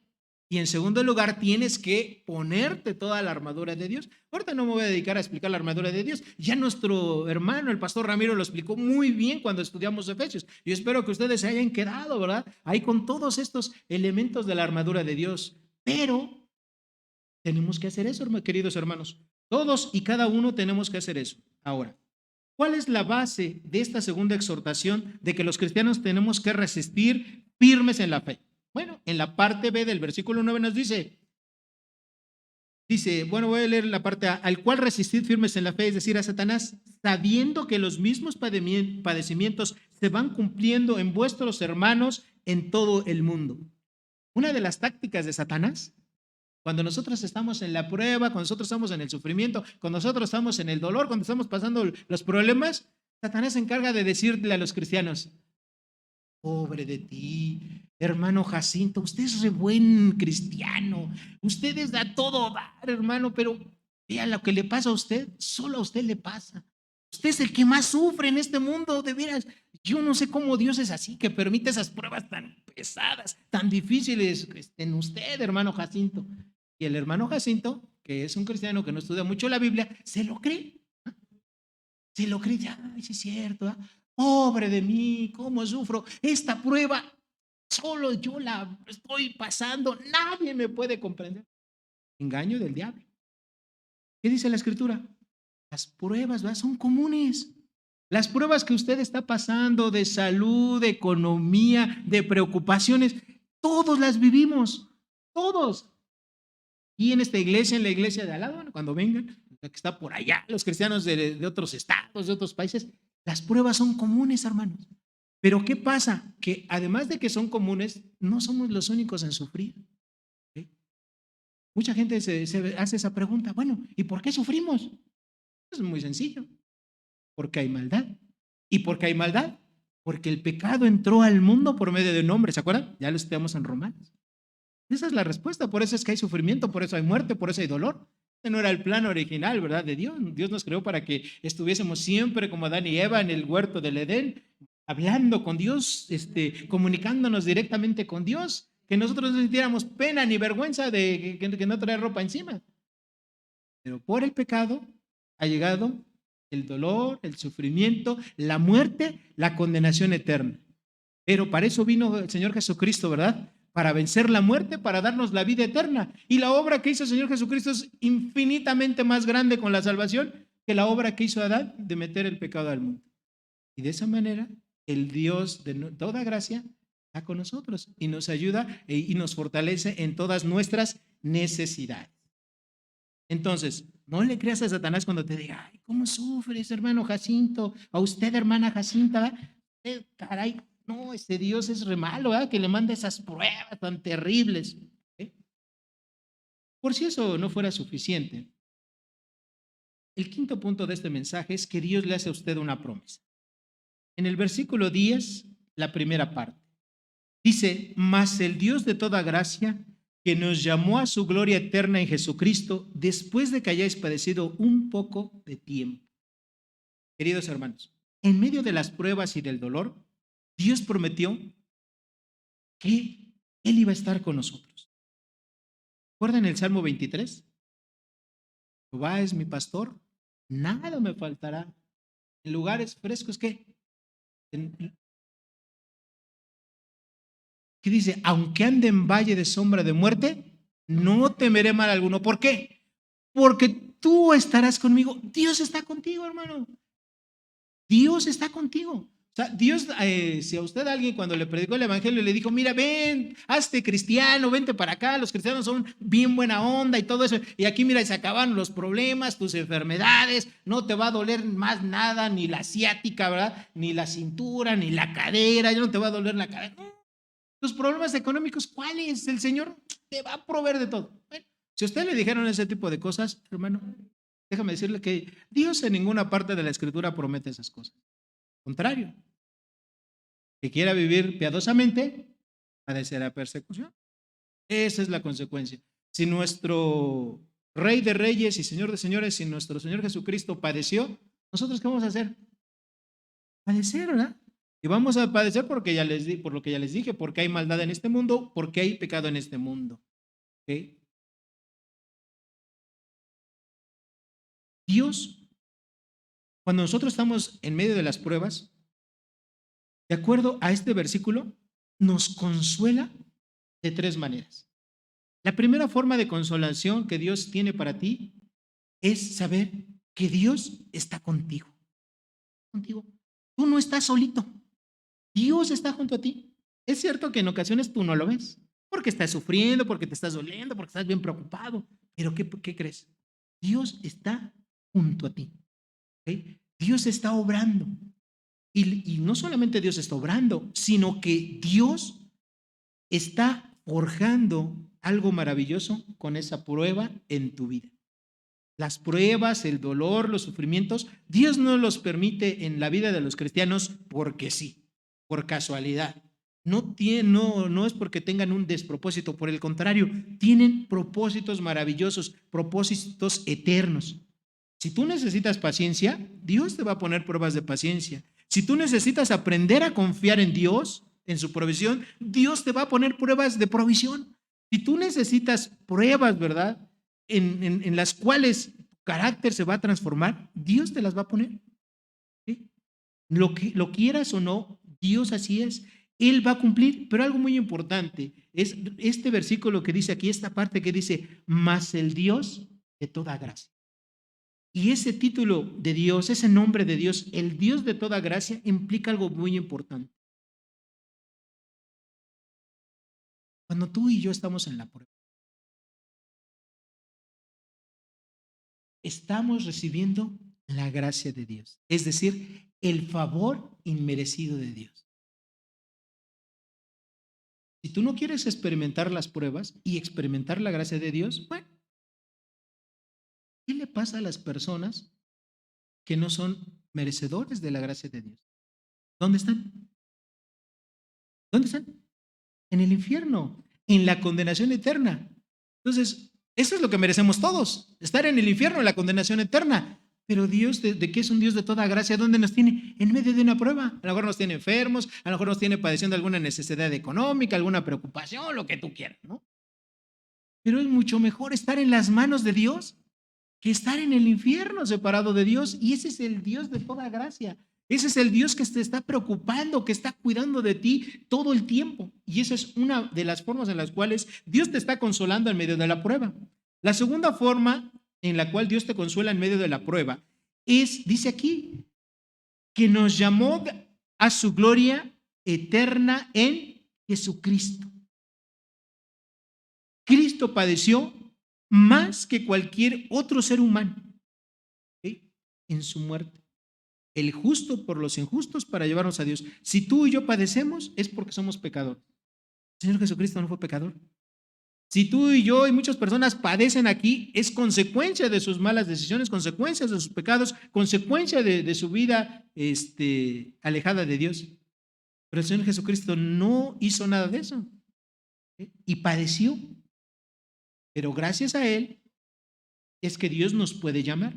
Y en segundo lugar, tienes que ponerte toda la armadura de Dios. Ahorita no me voy a dedicar a explicar la armadura de Dios. Ya nuestro hermano, el pastor Ramiro, lo explicó muy bien cuando estudiamos Efesios. Yo espero que ustedes se hayan quedado, ¿verdad? Ahí con todos estos elementos de la armadura de Dios. Pero tenemos que hacer eso, queridos hermanos. Todos y cada uno tenemos que hacer eso. Ahora, ¿cuál es la base de esta segunda exhortación de que los cristianos tenemos que resistir firmes en la fe? Bueno, en la parte B del versículo 9 nos dice, bueno, voy a leer la parte A: al cual resistid firmes en la fe, es decir, a Satanás, sabiendo que los mismos padecimientos se van cumpliendo en vuestros hermanos en todo el mundo. Una de las tácticas de Satanás, cuando nosotros estamos en la prueba, cuando nosotros estamos en el sufrimiento, cuando nosotros estamos en el dolor, cuando estamos pasando los problemas, Satanás se encarga de decirle a los cristianos: pobre de ti, hermano Jacinto, usted es re buen cristiano, usted es a todo dar, hermano, pero Vea lo que le pasa a usted, solo a usted le pasa. Usted es el que más sufre en este mundo, de veras. Yo no sé cómo Dios es así, que permite esas pruebas tan pesadas, tan difíciles en usted, hermano Jacinto. Y el hermano Jacinto, que es un cristiano que no estudia mucho la Biblia, se lo cree. Se lo cree, ay, sí es cierto. Pobre de mí, cómo sufro. Esta prueba solo yo la estoy pasando, nadie me puede comprender. Engaño del diablo. ¿Qué dice la escritura? Las pruebas, ¿verdad?, son comunes. Las pruebas que usted está pasando de salud, de economía, de preocupaciones, todos las vivimos, todos. Y en esta iglesia, en la iglesia de al lado, bueno, cuando vengan, la que está por allá, los cristianos de otros estados, de otros países, las pruebas son comunes, hermanos. Pero ¿qué pasa? Que además de que son comunes, no somos los únicos en sufrir. ¿Sí? Mucha gente se hace esa pregunta, bueno, ¿y por qué sufrimos? Es muy sencillo, porque hay maldad. ¿Y por qué hay maldad? Porque el pecado entró al mundo por medio de un hombre, ¿se acuerdan? Ya lo estudiamos en Romanos. Esa es la respuesta, por eso es que hay sufrimiento, por eso hay muerte, por eso hay dolor. Ese no era el plan original, ¿verdad? De Dios. Dios nos creó para que estuviésemos siempre como Adán y Eva en el huerto del Edén, hablando con Dios, comunicándonos directamente con Dios, que nosotros no sintiéramos pena ni vergüenza de que no traer ropa encima. Pero por el pecado ha llegado el dolor, el sufrimiento, la muerte, la condenación eterna. Pero para eso vino el Señor Jesucristo, ¿verdad? Para vencer la muerte, para darnos la vida eterna. Y la obra que hizo el Señor Jesucristo es infinitamente más grande con la salvación que la obra que hizo Adán de meter el pecado al mundo. Y de esa manera, el Dios de toda gracia está con nosotros y nos ayuda y nos fortalece en todas nuestras necesidades. Entonces, no le creas a Satanás cuando te diga, ay, ¿cómo sufres, hermano Jacinto? A usted, hermana Jacinta, caray, no, este Dios es re malo, ¿verdad? Que le manda esas pruebas tan terribles. ¿Eh? Por si eso no fuera suficiente, el quinto punto de este mensaje es que Dios le hace a usted una promesa. En el versículo 10, la primera parte, dice, mas el Dios de toda gracia, que nos llamó a su gloria eterna en Jesucristo, después de que hayáis padecido un poco de tiempo. Queridos hermanos, en medio de las pruebas y del dolor, Dios prometió que Él iba a estar con nosotros. ¿Recuerdan el Salmo 23? Jehová es mi pastor, nada me faltará. En lugares frescos, ¿qué? ¿Qué dice? Aunque ande en valle de sombra de muerte, no temeré mal alguno. ¿Por qué? Porque tú estarás conmigo. Dios está contigo, hermano. Dios está contigo. O sea, Dios, si a usted alguien cuando le predicó el evangelio le dijo, mira, ven, hazte cristiano, vente para acá, los cristianos son bien buena onda y todo eso, y aquí mira, se acaban los problemas, tus enfermedades, no te va a doler más nada, ni la ciática, ¿verdad? Ni la cintura, ni la cadera, ya no te va a doler la cadera. Tus problemas económicos, ¿cuáles? El Señor te va a proveer de todo. Bueno, si a usted le dijeron ese tipo de cosas, hermano, déjame decirle que Dios en ninguna parte de la Escritura promete esas cosas. Al contrario, que quiera vivir piadosamente, padecerá persecución. Esa es la consecuencia. Si nuestro Rey de Reyes y Señor de Señores, si nuestro Señor Jesucristo padeció, ¿nosotros qué vamos a hacer? Padecer, ¿verdad? Y vamos a padecer porque ya les por lo que ya les dije, porque hay maldad en este mundo, porque hay pecado en este mundo. ¿Okay? Dios, cuando nosotros estamos en medio de las pruebas, de acuerdo a este versículo, nos consuela de tres maneras. La primera forma de consolación que Dios tiene para ti es saber que Dios está contigo. Contigo. Tú no estás solito. Dios está junto a ti. Es cierto que en ocasiones tú no lo ves, porque estás sufriendo, porque te estás doliendo, porque estás bien preocupado. Pero ¿qué crees? Dios está junto a ti. ¿Okay? Dios está obrando. Y no solamente Dios está obrando, sino que Dios está forjando algo maravilloso con esa prueba en tu vida. Las pruebas, el dolor, los sufrimientos, Dios no los permite en la vida de los cristianos porque sí, por casualidad. No es porque tengan un despropósito, por el contrario, tienen propósitos maravillosos, propósitos eternos. Si tú necesitas paciencia, Dios te va a poner pruebas de paciencia. Si tú necesitas aprender a confiar en Dios, en su provisión, Dios te va a poner pruebas de provisión. Si tú necesitas pruebas, ¿verdad? En las cuales tu carácter se va a transformar, Dios te las va a poner. ¿Sí? Lo quieras o no, Dios así es. Él va a cumplir, pero algo muy importante es este versículo que dice aquí, esta parte que dice, mas el Dios de toda gracia. Y ese título de Dios, ese nombre de Dios, el Dios de toda gracia, implica algo muy importante. Cuando tú y yo estamos en la prueba, estamos recibiendo la gracia de Dios, es decir, el favor inmerecido de Dios. Si tú no quieres experimentar las pruebas y experimentar la gracia de Dios, bueno, ¿qué le pasa a las personas que no son merecedores de la gracia de Dios? ¿Dónde están? ¿Dónde están? En el infierno, en la condenación eterna. Entonces, eso es lo que merecemos todos, estar en el infierno, en la condenación eterna. Pero Dios, ¿de qué es un Dios de toda gracia? ¿Dónde nos tiene? En medio de una prueba. A lo mejor nos tiene enfermos, a lo mejor nos tiene padeciendo alguna necesidad económica, alguna preocupación, lo que tú quieras, ¿no? Pero es mucho mejor estar en las manos de Dios que estar en el infierno separado de Dios. Y ese es el Dios de toda gracia. Ese es el Dios que te está preocupando, que está cuidando de ti todo el tiempo. Y esa es una de las formas en las cuales Dios te está consolando en medio de la prueba. La segunda forma en la cual Dios te consuela en medio de la prueba es, dice aquí, que nos llamó a su gloria eterna en Jesucristo. Cristo padeció más que cualquier otro ser humano, ¿sí? En su muerte. El justo por los injustos para llevarnos a Dios. Si tú y yo padecemos es porque somos pecadores. El Señor Jesucristo no fue pecador. Si tú y yo y muchas personas padecen aquí, es consecuencia de sus malas decisiones, consecuencias de sus pecados, consecuencia de su vida alejada de Dios. Pero el Señor Jesucristo no hizo nada de eso, ¿sí? Y padeció. Pero gracias a Él es que Dios nos puede llamar.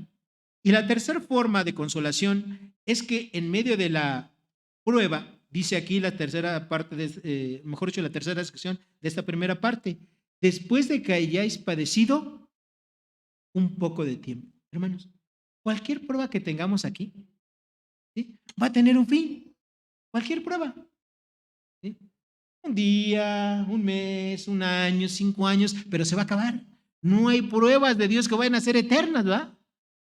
Y la tercera forma de consolación es que en medio de la prueba, dice aquí la tercera parte, mejor dicho, la tercera sección de esta primera parte, después de que hayáis padecido un poco de tiempo. Hermanos, cualquier prueba que tengamos aquí, ¿sí? Va a tener un fin. Cualquier prueba. ¿Sí? Un día, un mes, un año, 5 años, pero se va a acabar. No hay pruebas de Dios que vayan a ser eternas, ¿verdad?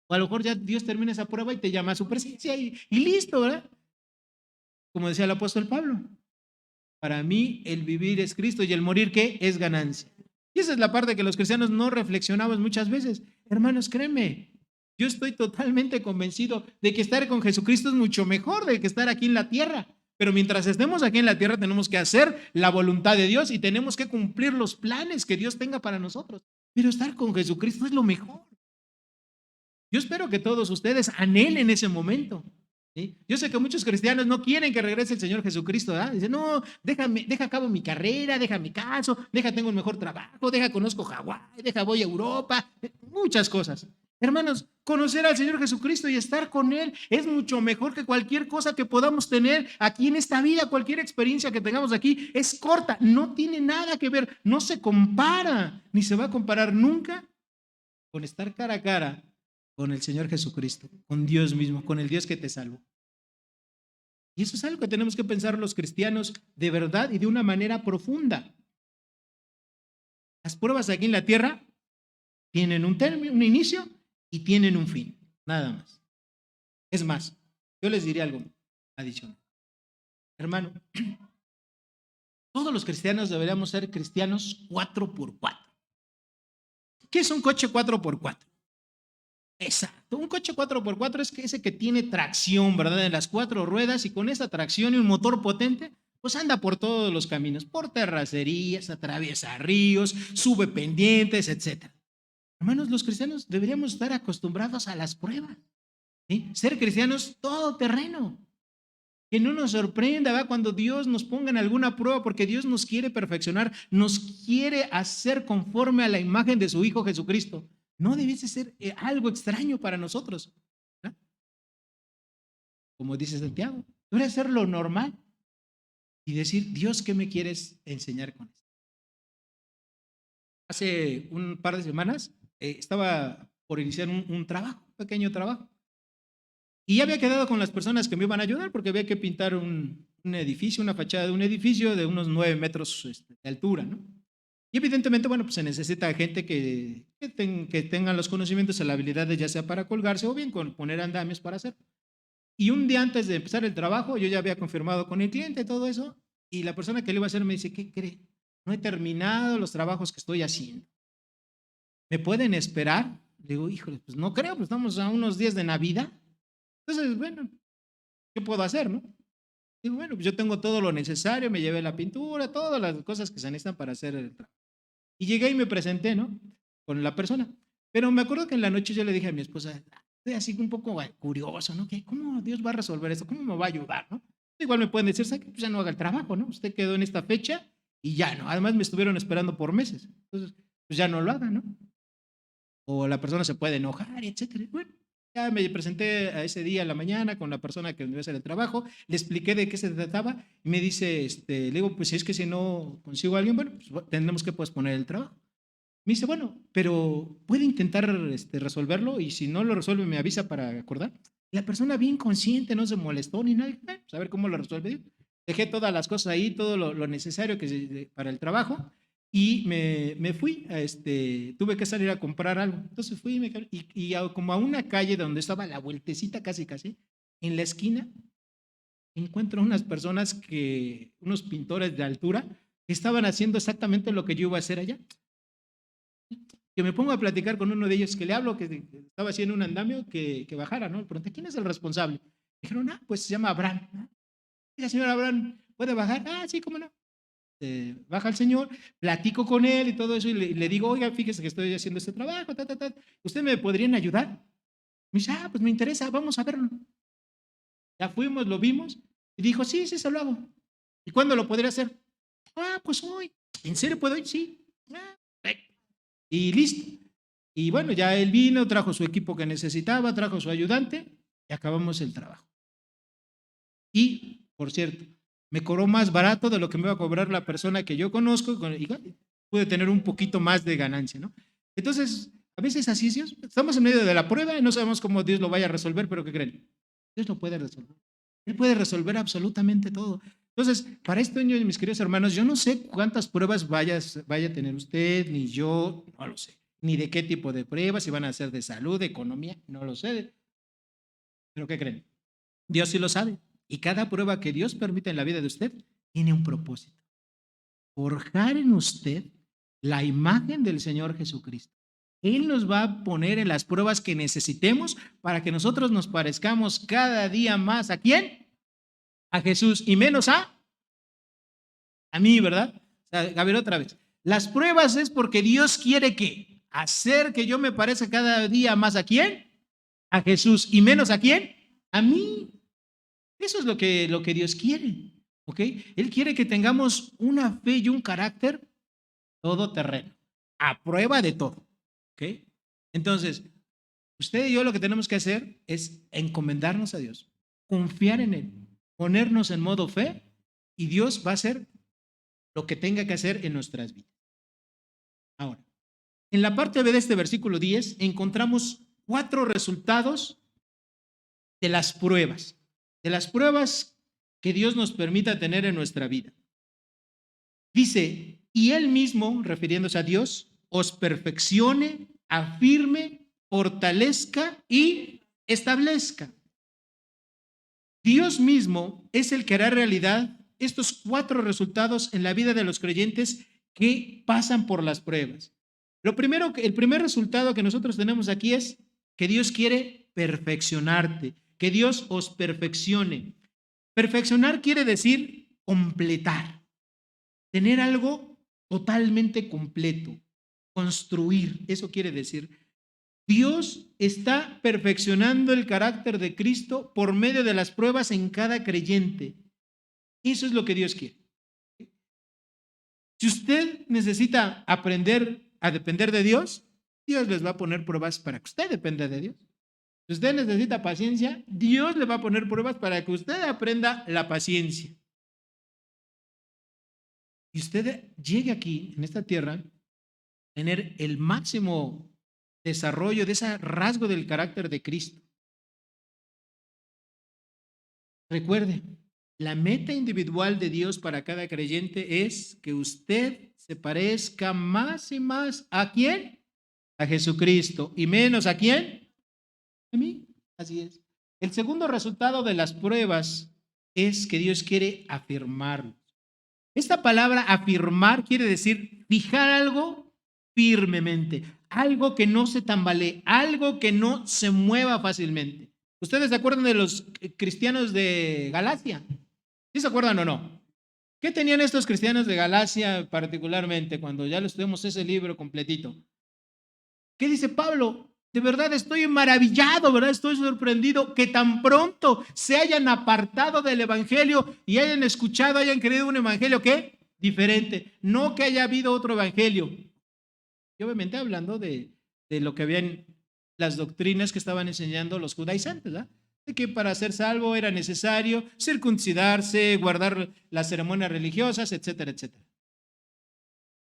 O a lo mejor ya Dios termina esa prueba y te llama a su presencia y listo, ¿verdad? Como decía el apóstol Pablo, para mí el vivir es Cristo y el morir, ¿qué? Es ganancia. Y esa es la parte que los cristianos no reflexionamos muchas veces. Hermanos, créeme, yo estoy totalmente convencido de que estar con Jesucristo es mucho mejor de que estar aquí en la tierra. Pero mientras estemos aquí en la tierra tenemos que hacer la voluntad de Dios y tenemos que cumplir los planes que Dios tenga para nosotros. Pero estar con Jesucristo es lo mejor. Yo espero que todos ustedes anhelen ese momento. ¿Sí? Yo sé que muchos cristianos no quieren que regrese el Señor Jesucristo, ¿verdad? Dicen, no, deja acabo mi carrera, deja mi caso, deja tengo un mejor trabajo, deja conozco Hawái, deja voy a Europa, muchas cosas. Hermanos, conocer al Señor Jesucristo y estar con Él es mucho mejor que cualquier cosa que podamos tener aquí en esta vida, cualquier experiencia que tengamos aquí es corta, no tiene nada que ver, no se compara, ni se va a comparar nunca con estar cara a cara con el Señor Jesucristo, con Dios mismo, con el Dios que te salvó. Y eso es algo que tenemos que pensar los cristianos de verdad y de una manera profunda. Las pruebas aquí en la tierra tienen un término, un inicio y tienen un fin, nada más. Es más, yo les diré algo adicional. Hermano, todos los cristianos deberíamos ser cristianos 4x4. ¿Qué es un coche 4x4? Exacto, un coche 4x4 es que ese que tiene tracción, ¿verdad? En las 4 ruedas y con esa tracción y un motor potente, pues anda por todos los caminos, por terracerías, atraviesa ríos, sube pendientes, etc. Hermanos, los cristianos deberíamos estar acostumbrados a las pruebas, ¿sí? Ser cristianos todo terreno. Que no nos sorprenda, ¿verdad? Cuando Dios nos ponga en alguna prueba, porque Dios nos quiere perfeccionar, nos quiere hacer conforme a la imagen de su Hijo Jesucristo. No debiese ser algo extraño para nosotros, ¿verdad? Como dice Santiago, debe ser lo normal y decir, Dios, ¿qué me quieres enseñar con esto? Hace un par de semanas estaba por iniciar un trabajo, un pequeño trabajo. Y ya había quedado con las personas que me iban a ayudar porque había que pintar un edificio, una fachada de un edificio de unos 9 metros de altura, ¿no? Y evidentemente, bueno, pues se necesita gente que tengan los conocimientos y la habilidad de ya sea para colgarse o bien con poner andamios para hacer. Y un día antes de empezar el trabajo, yo ya había confirmado con el cliente todo eso y la persona que le iba a hacer me dice, ¿qué cree? No he terminado los trabajos que estoy haciendo. ¿Me pueden esperar? Le digo, híjole, pues no creo, pues estamos a unos días de Navidad. Entonces, bueno, ¿qué puedo hacer, no? Digo, bueno, pues yo tengo todo lo necesario, me llevé la pintura, todas las cosas que se necesitan para hacer el trabajo. Y llegué y me presenté, ¿no? Con la persona. Pero me acuerdo que en la noche yo le dije a mi esposa, estoy así un poco curioso, ¿no? ¿Cómo Dios va a resolver esto? ¿Cómo me va a ayudar, no? Igual me pueden decir, ¿sabe qué? Pues ya no haga el trabajo, ¿no? Usted quedó en esta fecha y ya, ¿no? Además me estuvieron esperando por meses. Entonces, pues ya no lo haga, ¿no? O la persona se puede enojar, etcétera. Bueno, ya me presenté a ese día a la mañana con la persona que me iba a hacer el trabajo, le expliqué de qué se trataba y me dice, le digo, pues si es que si no consigo a alguien, bueno, pues tendremos que posponer el trabajo. Me dice, bueno, pero puede intentar resolverlo y si no lo resuelve me avisa para acordar. La persona bien consciente, no se molestó ni nada, pues a ver cómo lo resuelve. Dejé todas las cosas ahí, todo lo necesario para el trabajo y me fui, tuve que salir a comprar algo. Entonces fui como a una calle donde estaba la vueltecita casi casi, en la esquina encuentro unas personas unos pintores de altura, que estaban haciendo exactamente lo que yo iba a hacer allá. Que me pongo a platicar con uno de ellos, que le hablo, que estaba haciendo un andamio, que bajara, ¿no? Le pregunté, ¿quién es el responsable? Dijeron, pues se llama Abraham. Diga, señor Abraham, ¿puede bajar? Sí, cómo no. Baja el señor, platico con él y todo eso, y le digo, oiga, fíjese que estoy haciendo este trabajo, ¿usted me podrían ayudar? Me dice, pues me interesa, vamos a verlo. Ya fuimos, lo vimos, y dijo, sí, sí, se lo hago. ¿Y cuándo lo podría hacer? Pues hoy. ¿En serio puedo ir? Sí. Y listo. Y bueno, ya él vino, trajo su equipo que necesitaba, trajo su ayudante y acabamos el trabajo. Y, por cierto, me cobró más barato de lo que me iba a cobrar la persona que yo conozco y pude tener un poquito más de ganancia, ¿no? Entonces, a veces así, ¿sí? Estamos en medio de la prueba y no sabemos cómo Dios lo vaya a resolver, pero ¿qué creen? Dios lo puede resolver. Él puede resolver absolutamente todo. Entonces, para este año, mis queridos hermanos, yo no sé cuántas pruebas vaya a tener usted, ni yo, no lo sé. Ni de qué tipo de pruebas, si van a ser de salud, de economía, no lo sé. Pero ¿qué creen? Dios sí lo sabe. Y cada prueba que Dios permite en la vida de usted tiene un propósito. Forjar en usted la imagen del Señor Jesucristo. Él nos va a poner en las pruebas que necesitemos para que nosotros nos parezcamos cada día más. ¿A quién? A Jesús y menos a mí, ¿verdad? O sea, a ver otra vez. Las pruebas es porque Dios quiere que hacer que yo me parezca cada día más. ¿A quién? A Jesús y menos ¿a quién? A mí. Eso es lo que Dios quiere, ¿ok? Él quiere que tengamos una fe y un carácter todoterreno, a prueba de todo, ¿ok? Entonces, usted y yo lo que tenemos que hacer es encomendarnos a Dios, confiar en Él, ponernos en modo fe y Dios va a hacer lo que tenga que hacer en nuestras vidas. Ahora, en la parte B de este versículo 10 encontramos 4 resultados de las pruebas que Dios nos permita tener en nuestra vida. Dice, y Él mismo, refiriéndose a Dios, os perfeccione, afirme, fortalezca y establezca. Dios mismo es el que hará realidad estos 4 resultados en la vida de los creyentes que pasan por las pruebas. El primer resultado que nosotros tenemos aquí es que Dios quiere perfeccionarte, que Dios os perfeccione. Perfeccionar quiere decir completar, tener algo totalmente completo, construir, eso quiere decir. Dios está perfeccionando el carácter de Cristo por medio de las pruebas en cada creyente. Eso es lo que Dios quiere. Si usted necesita aprender a depender de Dios, Dios les va a poner pruebas para que usted dependa de Dios. Si usted necesita paciencia, Dios le va a poner pruebas para que usted aprenda la paciencia. Y usted llegue aquí, en esta tierra, a tener el máximo desarrollo de ese rasgo del carácter de Cristo. Recuerde, la meta individual de Dios para cada creyente es que usted se parezca más y más ¿a quién? A Jesucristo. ¿Y menos a quién? A mí. Así es. El segundo resultado de las pruebas es que Dios quiere afirmarlo. Esta palabra afirmar quiere decir fijar algo firmemente, algo que no se tambalee, algo que no se mueva fácilmente. ¿Ustedes se acuerdan de los cristianos de Galacia? ¿Sí se acuerdan o no? ¿Qué tenían estos cristianos de Galacia particularmente cuando ya les estudiamos ese libro completito? ¿Qué dice Pablo? De verdad estoy maravillado, ¿verdad? Estoy sorprendido que tan pronto se hayan apartado del evangelio y hayan escuchado, hayan creído un evangelio ¿qué? Diferente. No que haya habido otro evangelio. Y obviamente hablando de lo que habían las doctrinas que estaban enseñando los judaizantes, ¿verdad? De que para ser salvo era necesario circuncidarse, guardar las ceremonias religiosas, etcétera, etcétera.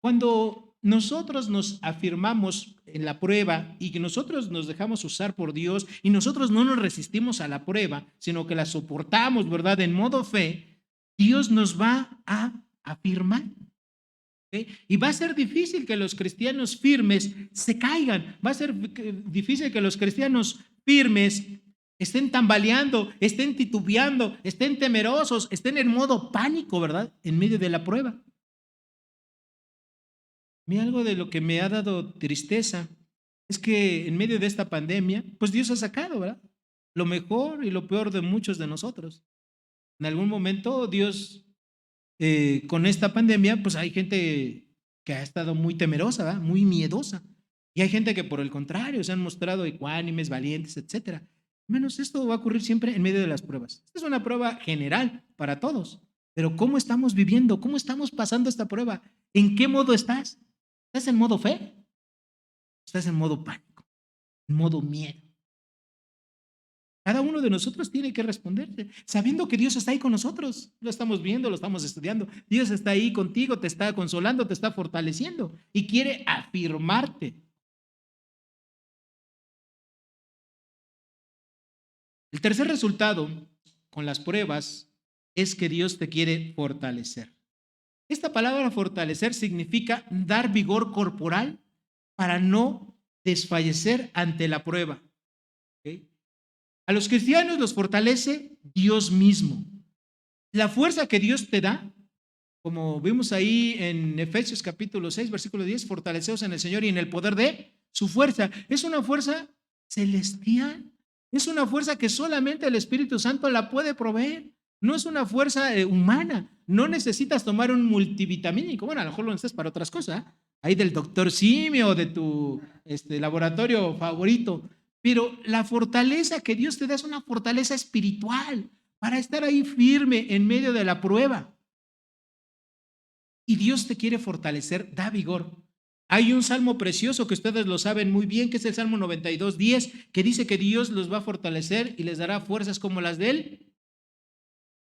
Cuando nosotros nos afirmamos en la prueba y que nosotros nos dejamos usar por Dios y nosotros no nos resistimos a la prueba, sino que la soportamos, ¿verdad? En modo fe, Dios nos va a afirmar. ¿Okay? Y va a ser difícil que los cristianos firmes se caigan, va a ser difícil que los cristianos firmes estén tambaleando, estén titubeando, estén temerosos, estén en modo pánico, ¿verdad? En medio de la prueba. Mira, algo de lo que me ha dado tristeza es que en medio de esta pandemia, pues Dios ha sacado, ¿verdad? Lo mejor y lo peor de muchos de nosotros. En algún momento Dios, con esta pandemia, pues hay gente que ha estado muy temerosa, ¿verdad? Muy miedosa. Y hay gente que por el contrario se han mostrado ecuánimes, valientes, etcétera. Menos esto va a ocurrir siempre en medio de las pruebas. Esta es una prueba general para todos. Pero ¿cómo estamos viviendo? ¿Cómo estamos pasando esta prueba? ¿En qué modo estás? ¿Estás en modo fe? ¿Estás en modo pánico? ¿En modo miedo? Cada uno de nosotros tiene que responderse, sabiendo que Dios está ahí con nosotros. Lo estamos viendo, lo estamos estudiando. Dios está ahí contigo, te está consolando, te está fortaleciendo y quiere afirmarte. El tercer resultado con las pruebas es que Dios te quiere fortalecer. Esta palabra fortalecer significa dar vigor corporal para no desfallecer ante la prueba. ¿Okay? A los cristianos los fortalece Dios mismo. La fuerza que Dios te da, como vimos ahí en Efesios capítulo 6, versículo 10, fortaleceos en el Señor y en el poder de su fuerza. Es una fuerza celestial. Es una fuerza que solamente el Espíritu Santo la puede proveer. No es una fuerza humana. No necesitas tomar un multivitamínico. Bueno, a lo mejor lo necesitas para otras cosas. Ahí del doctor Simio o de tu laboratorio favorito. Pero la fortaleza que Dios te da es una fortaleza espiritual para estar ahí firme en medio de la prueba. Y Dios te quiere fortalecer, da vigor. Hay un salmo precioso que ustedes lo saben muy bien, que es el Salmo 92:10, que dice que Dios los va a fortalecer y les dará fuerzas como las de él.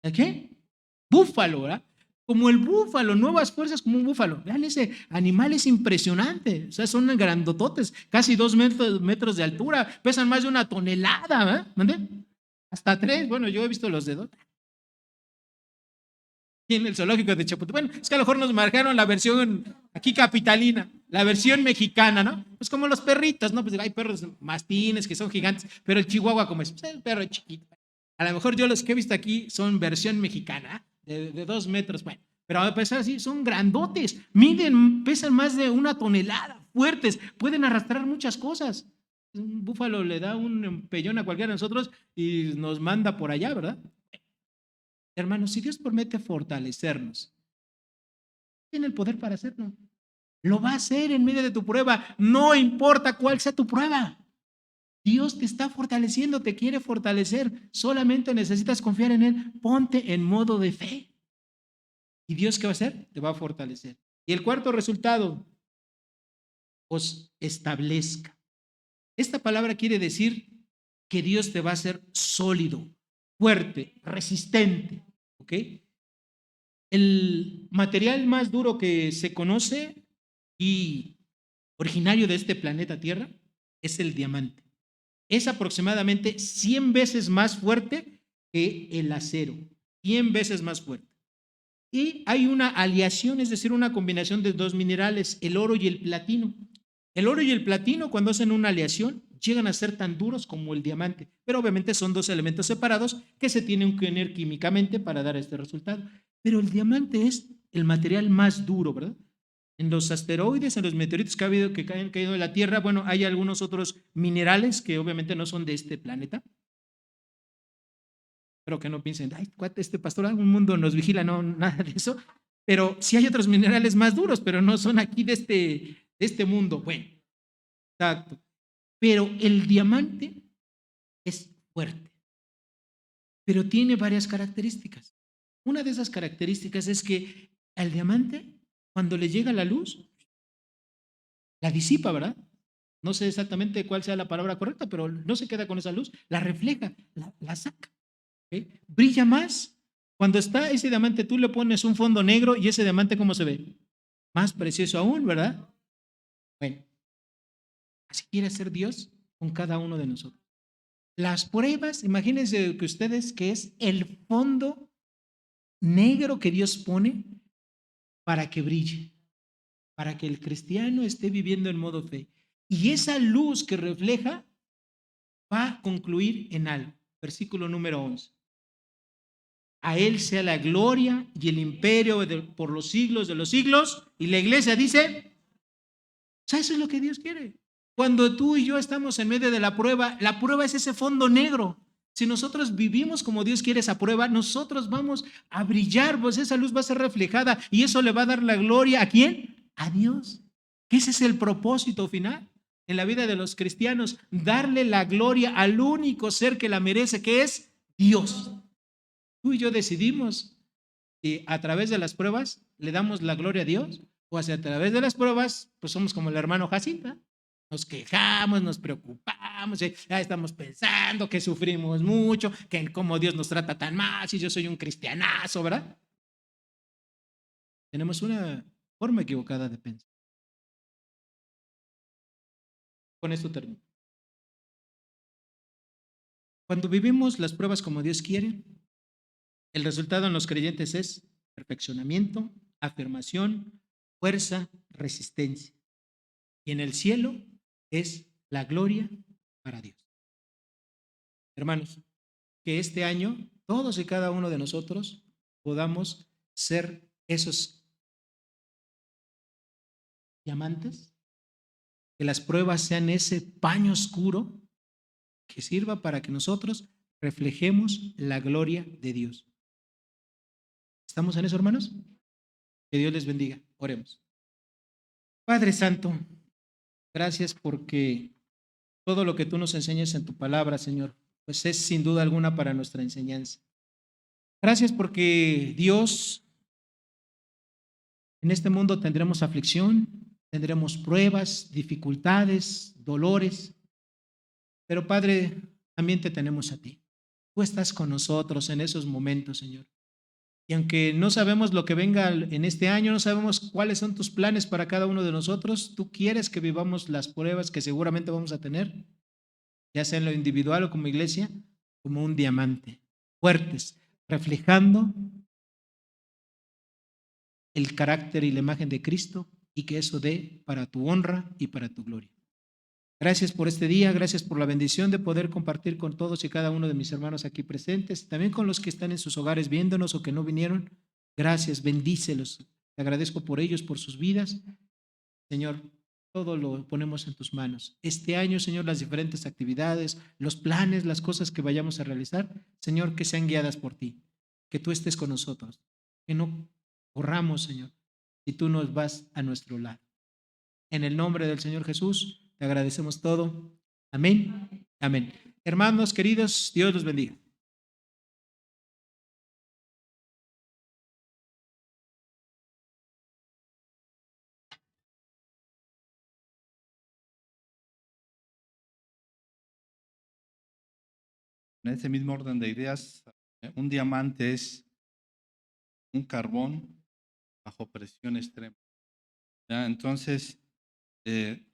¿De qué? Búfalo, ¿verdad? Como el búfalo, nuevas fuerzas como un búfalo. Vean, ese animal es impresionante. O sea, son grandototes, casi 2 metros de altura, pesan más de 1 tonelada, ¿verdad? ¿Mande? Hasta 3. Bueno, yo he visto los dedos. En el zoológico de Chapultepec. Bueno, es que a lo mejor nos marcaron la versión aquí capitalina, la versión mexicana, ¿no? Pues como los perritos, ¿no? Pues hay perros mastines que son gigantes, pero el chihuahua como es, pues el perro chiquito. A lo mejor yo los que he visto aquí son versión mexicana, de 2 metros, bueno, pero a pesar así, son grandotes, miden, pesan más de 1 tonelada, fuertes, pueden arrastrar muchas cosas. Un búfalo le da un empellón a cualquiera de nosotros y nos manda por allá, ¿verdad? Hermanos, si Dios promete fortalecernos, tiene el poder para hacerlo. Lo va a hacer en medio de tu prueba, no importa cuál sea tu prueba. Dios te está fortaleciendo, te quiere fortalecer. Solamente necesitas confiar en Él. Ponte en modo de fe. ¿Y Dios qué va a hacer? Te va a fortalecer. Y el cuarto resultado, os establezca. Esta palabra quiere decir que Dios te va a hacer sólido, fuerte, resistente. ¿Ok? El material más duro que se conoce y originario de este planeta Tierra es el diamante. Es aproximadamente 100 veces más fuerte que el acero, 100 veces más fuerte. Y hay una aleación, es decir, una combinación de dos minerales, el oro y el platino. El oro y el platino, cuando hacen una aleación, llegan a ser tan duros como el diamante, pero obviamente son dos elementos separados que se tienen que unir químicamente para dar este resultado. Pero el diamante es el material más duro, ¿verdad? En los asteroides, en los meteoritos que ha habido, que han caído de la Tierra, bueno, hay algunos otros minerales que obviamente no son de este planeta, pero que no piensen, ay, este pastor, un mundo nos vigila, no, nada de eso. Pero sí hay otros minerales más duros, pero no son aquí de este mundo. Bueno, exacto. Pero el diamante es fuerte, pero tiene varias características. Una de esas características es que al diamante, cuando le llega la luz, la disipa, ¿verdad? No sé exactamente cuál sea la palabra correcta, pero no se queda con esa luz, la refleja, la saca. ¿Okay? Brilla más. Cuando está ese diamante, tú le pones un fondo negro y ese diamante, ¿cómo se ve? Más precioso aún, ¿verdad? Bueno, así quiere ser Dios con cada uno de nosotros. Las pruebas, imagínense que ustedes que es el fondo negro que Dios pone para que brille, para que el cristiano esté viviendo en modo fe. Y esa luz que refleja va a concluir en algo. Versículo número 11. A Él sea la gloria y el imperio por los siglos de los siglos. Y la iglesia dice, o sea, eso es lo que Dios quiere. Cuando tú y yo estamos en medio de la prueba es ese fondo negro. Si nosotros vivimos como Dios quiere esa prueba, nosotros vamos a brillar, pues esa luz va a ser reflejada y eso le va a dar la gloria ¿a quién? A Dios. Que ese es el propósito final en la vida de los cristianos, darle la gloria al único ser que la merece, que es Dios. Tú y yo decidimos si a través de las pruebas le damos la gloria a Dios o si a través de las pruebas, pues somos como el hermano Jacinta. Nos quejamos, nos preocupamos, ya estamos pensando que sufrimos mucho, que cómo Dios nos trata tan mal, si yo soy un cristianazo, ¿verdad? Tenemos una forma equivocada de pensar. Con esto termino. Cuando vivimos las pruebas como Dios quiere, el resultado en los creyentes es perfeccionamiento, afirmación, fuerza, resistencia. Y en el cielo es la gloria para Dios. Hermanos, que este año todos y cada uno de nosotros podamos ser esos diamantes, que las pruebas sean ese paño oscuro que sirva para que nosotros reflejemos la gloria de Dios. ¿Estamos en eso, hermanos? Que Dios les bendiga. Oremos. Padre Santo, gracias porque todo lo que tú nos enseñas en tu palabra, Señor, pues es sin duda alguna para nuestra enseñanza. Gracias porque Dios, en este mundo tendremos aflicción, tendremos pruebas, dificultades, dolores, pero Padre, también te tenemos a ti. Tú estás con nosotros en esos momentos, Señor. Y aunque no sabemos lo que venga en este año, no sabemos cuáles son tus planes para cada uno de nosotros, tú quieres que vivamos las pruebas que seguramente vamos a tener, ya sea en lo individual o como iglesia, como un diamante, fuertes, reflejando el carácter y la imagen de Cristo y que eso dé para tu honra y para tu gloria. Gracias por este día, gracias por la bendición de poder compartir con todos y cada uno de mis hermanos aquí presentes, también con los que están en sus hogares viéndonos o que no vinieron. Gracias, bendícelos. Te agradezco por ellos, por sus vidas. Señor, todo lo ponemos en tus manos. Este año, Señor, las diferentes actividades, los planes, las cosas que vayamos a realizar, Señor, que sean guiadas por ti, que tú estés con nosotros, que no corramos, Señor, y tú nos vas a nuestro lado. En el nombre del Señor Jesús, te agradecemos todo. Amén. Amén. Hermanos queridos, Dios los bendiga. En ese mismo orden de ideas, un diamante es un carbón bajo presión extrema. ¿Ya? Entonces, eh,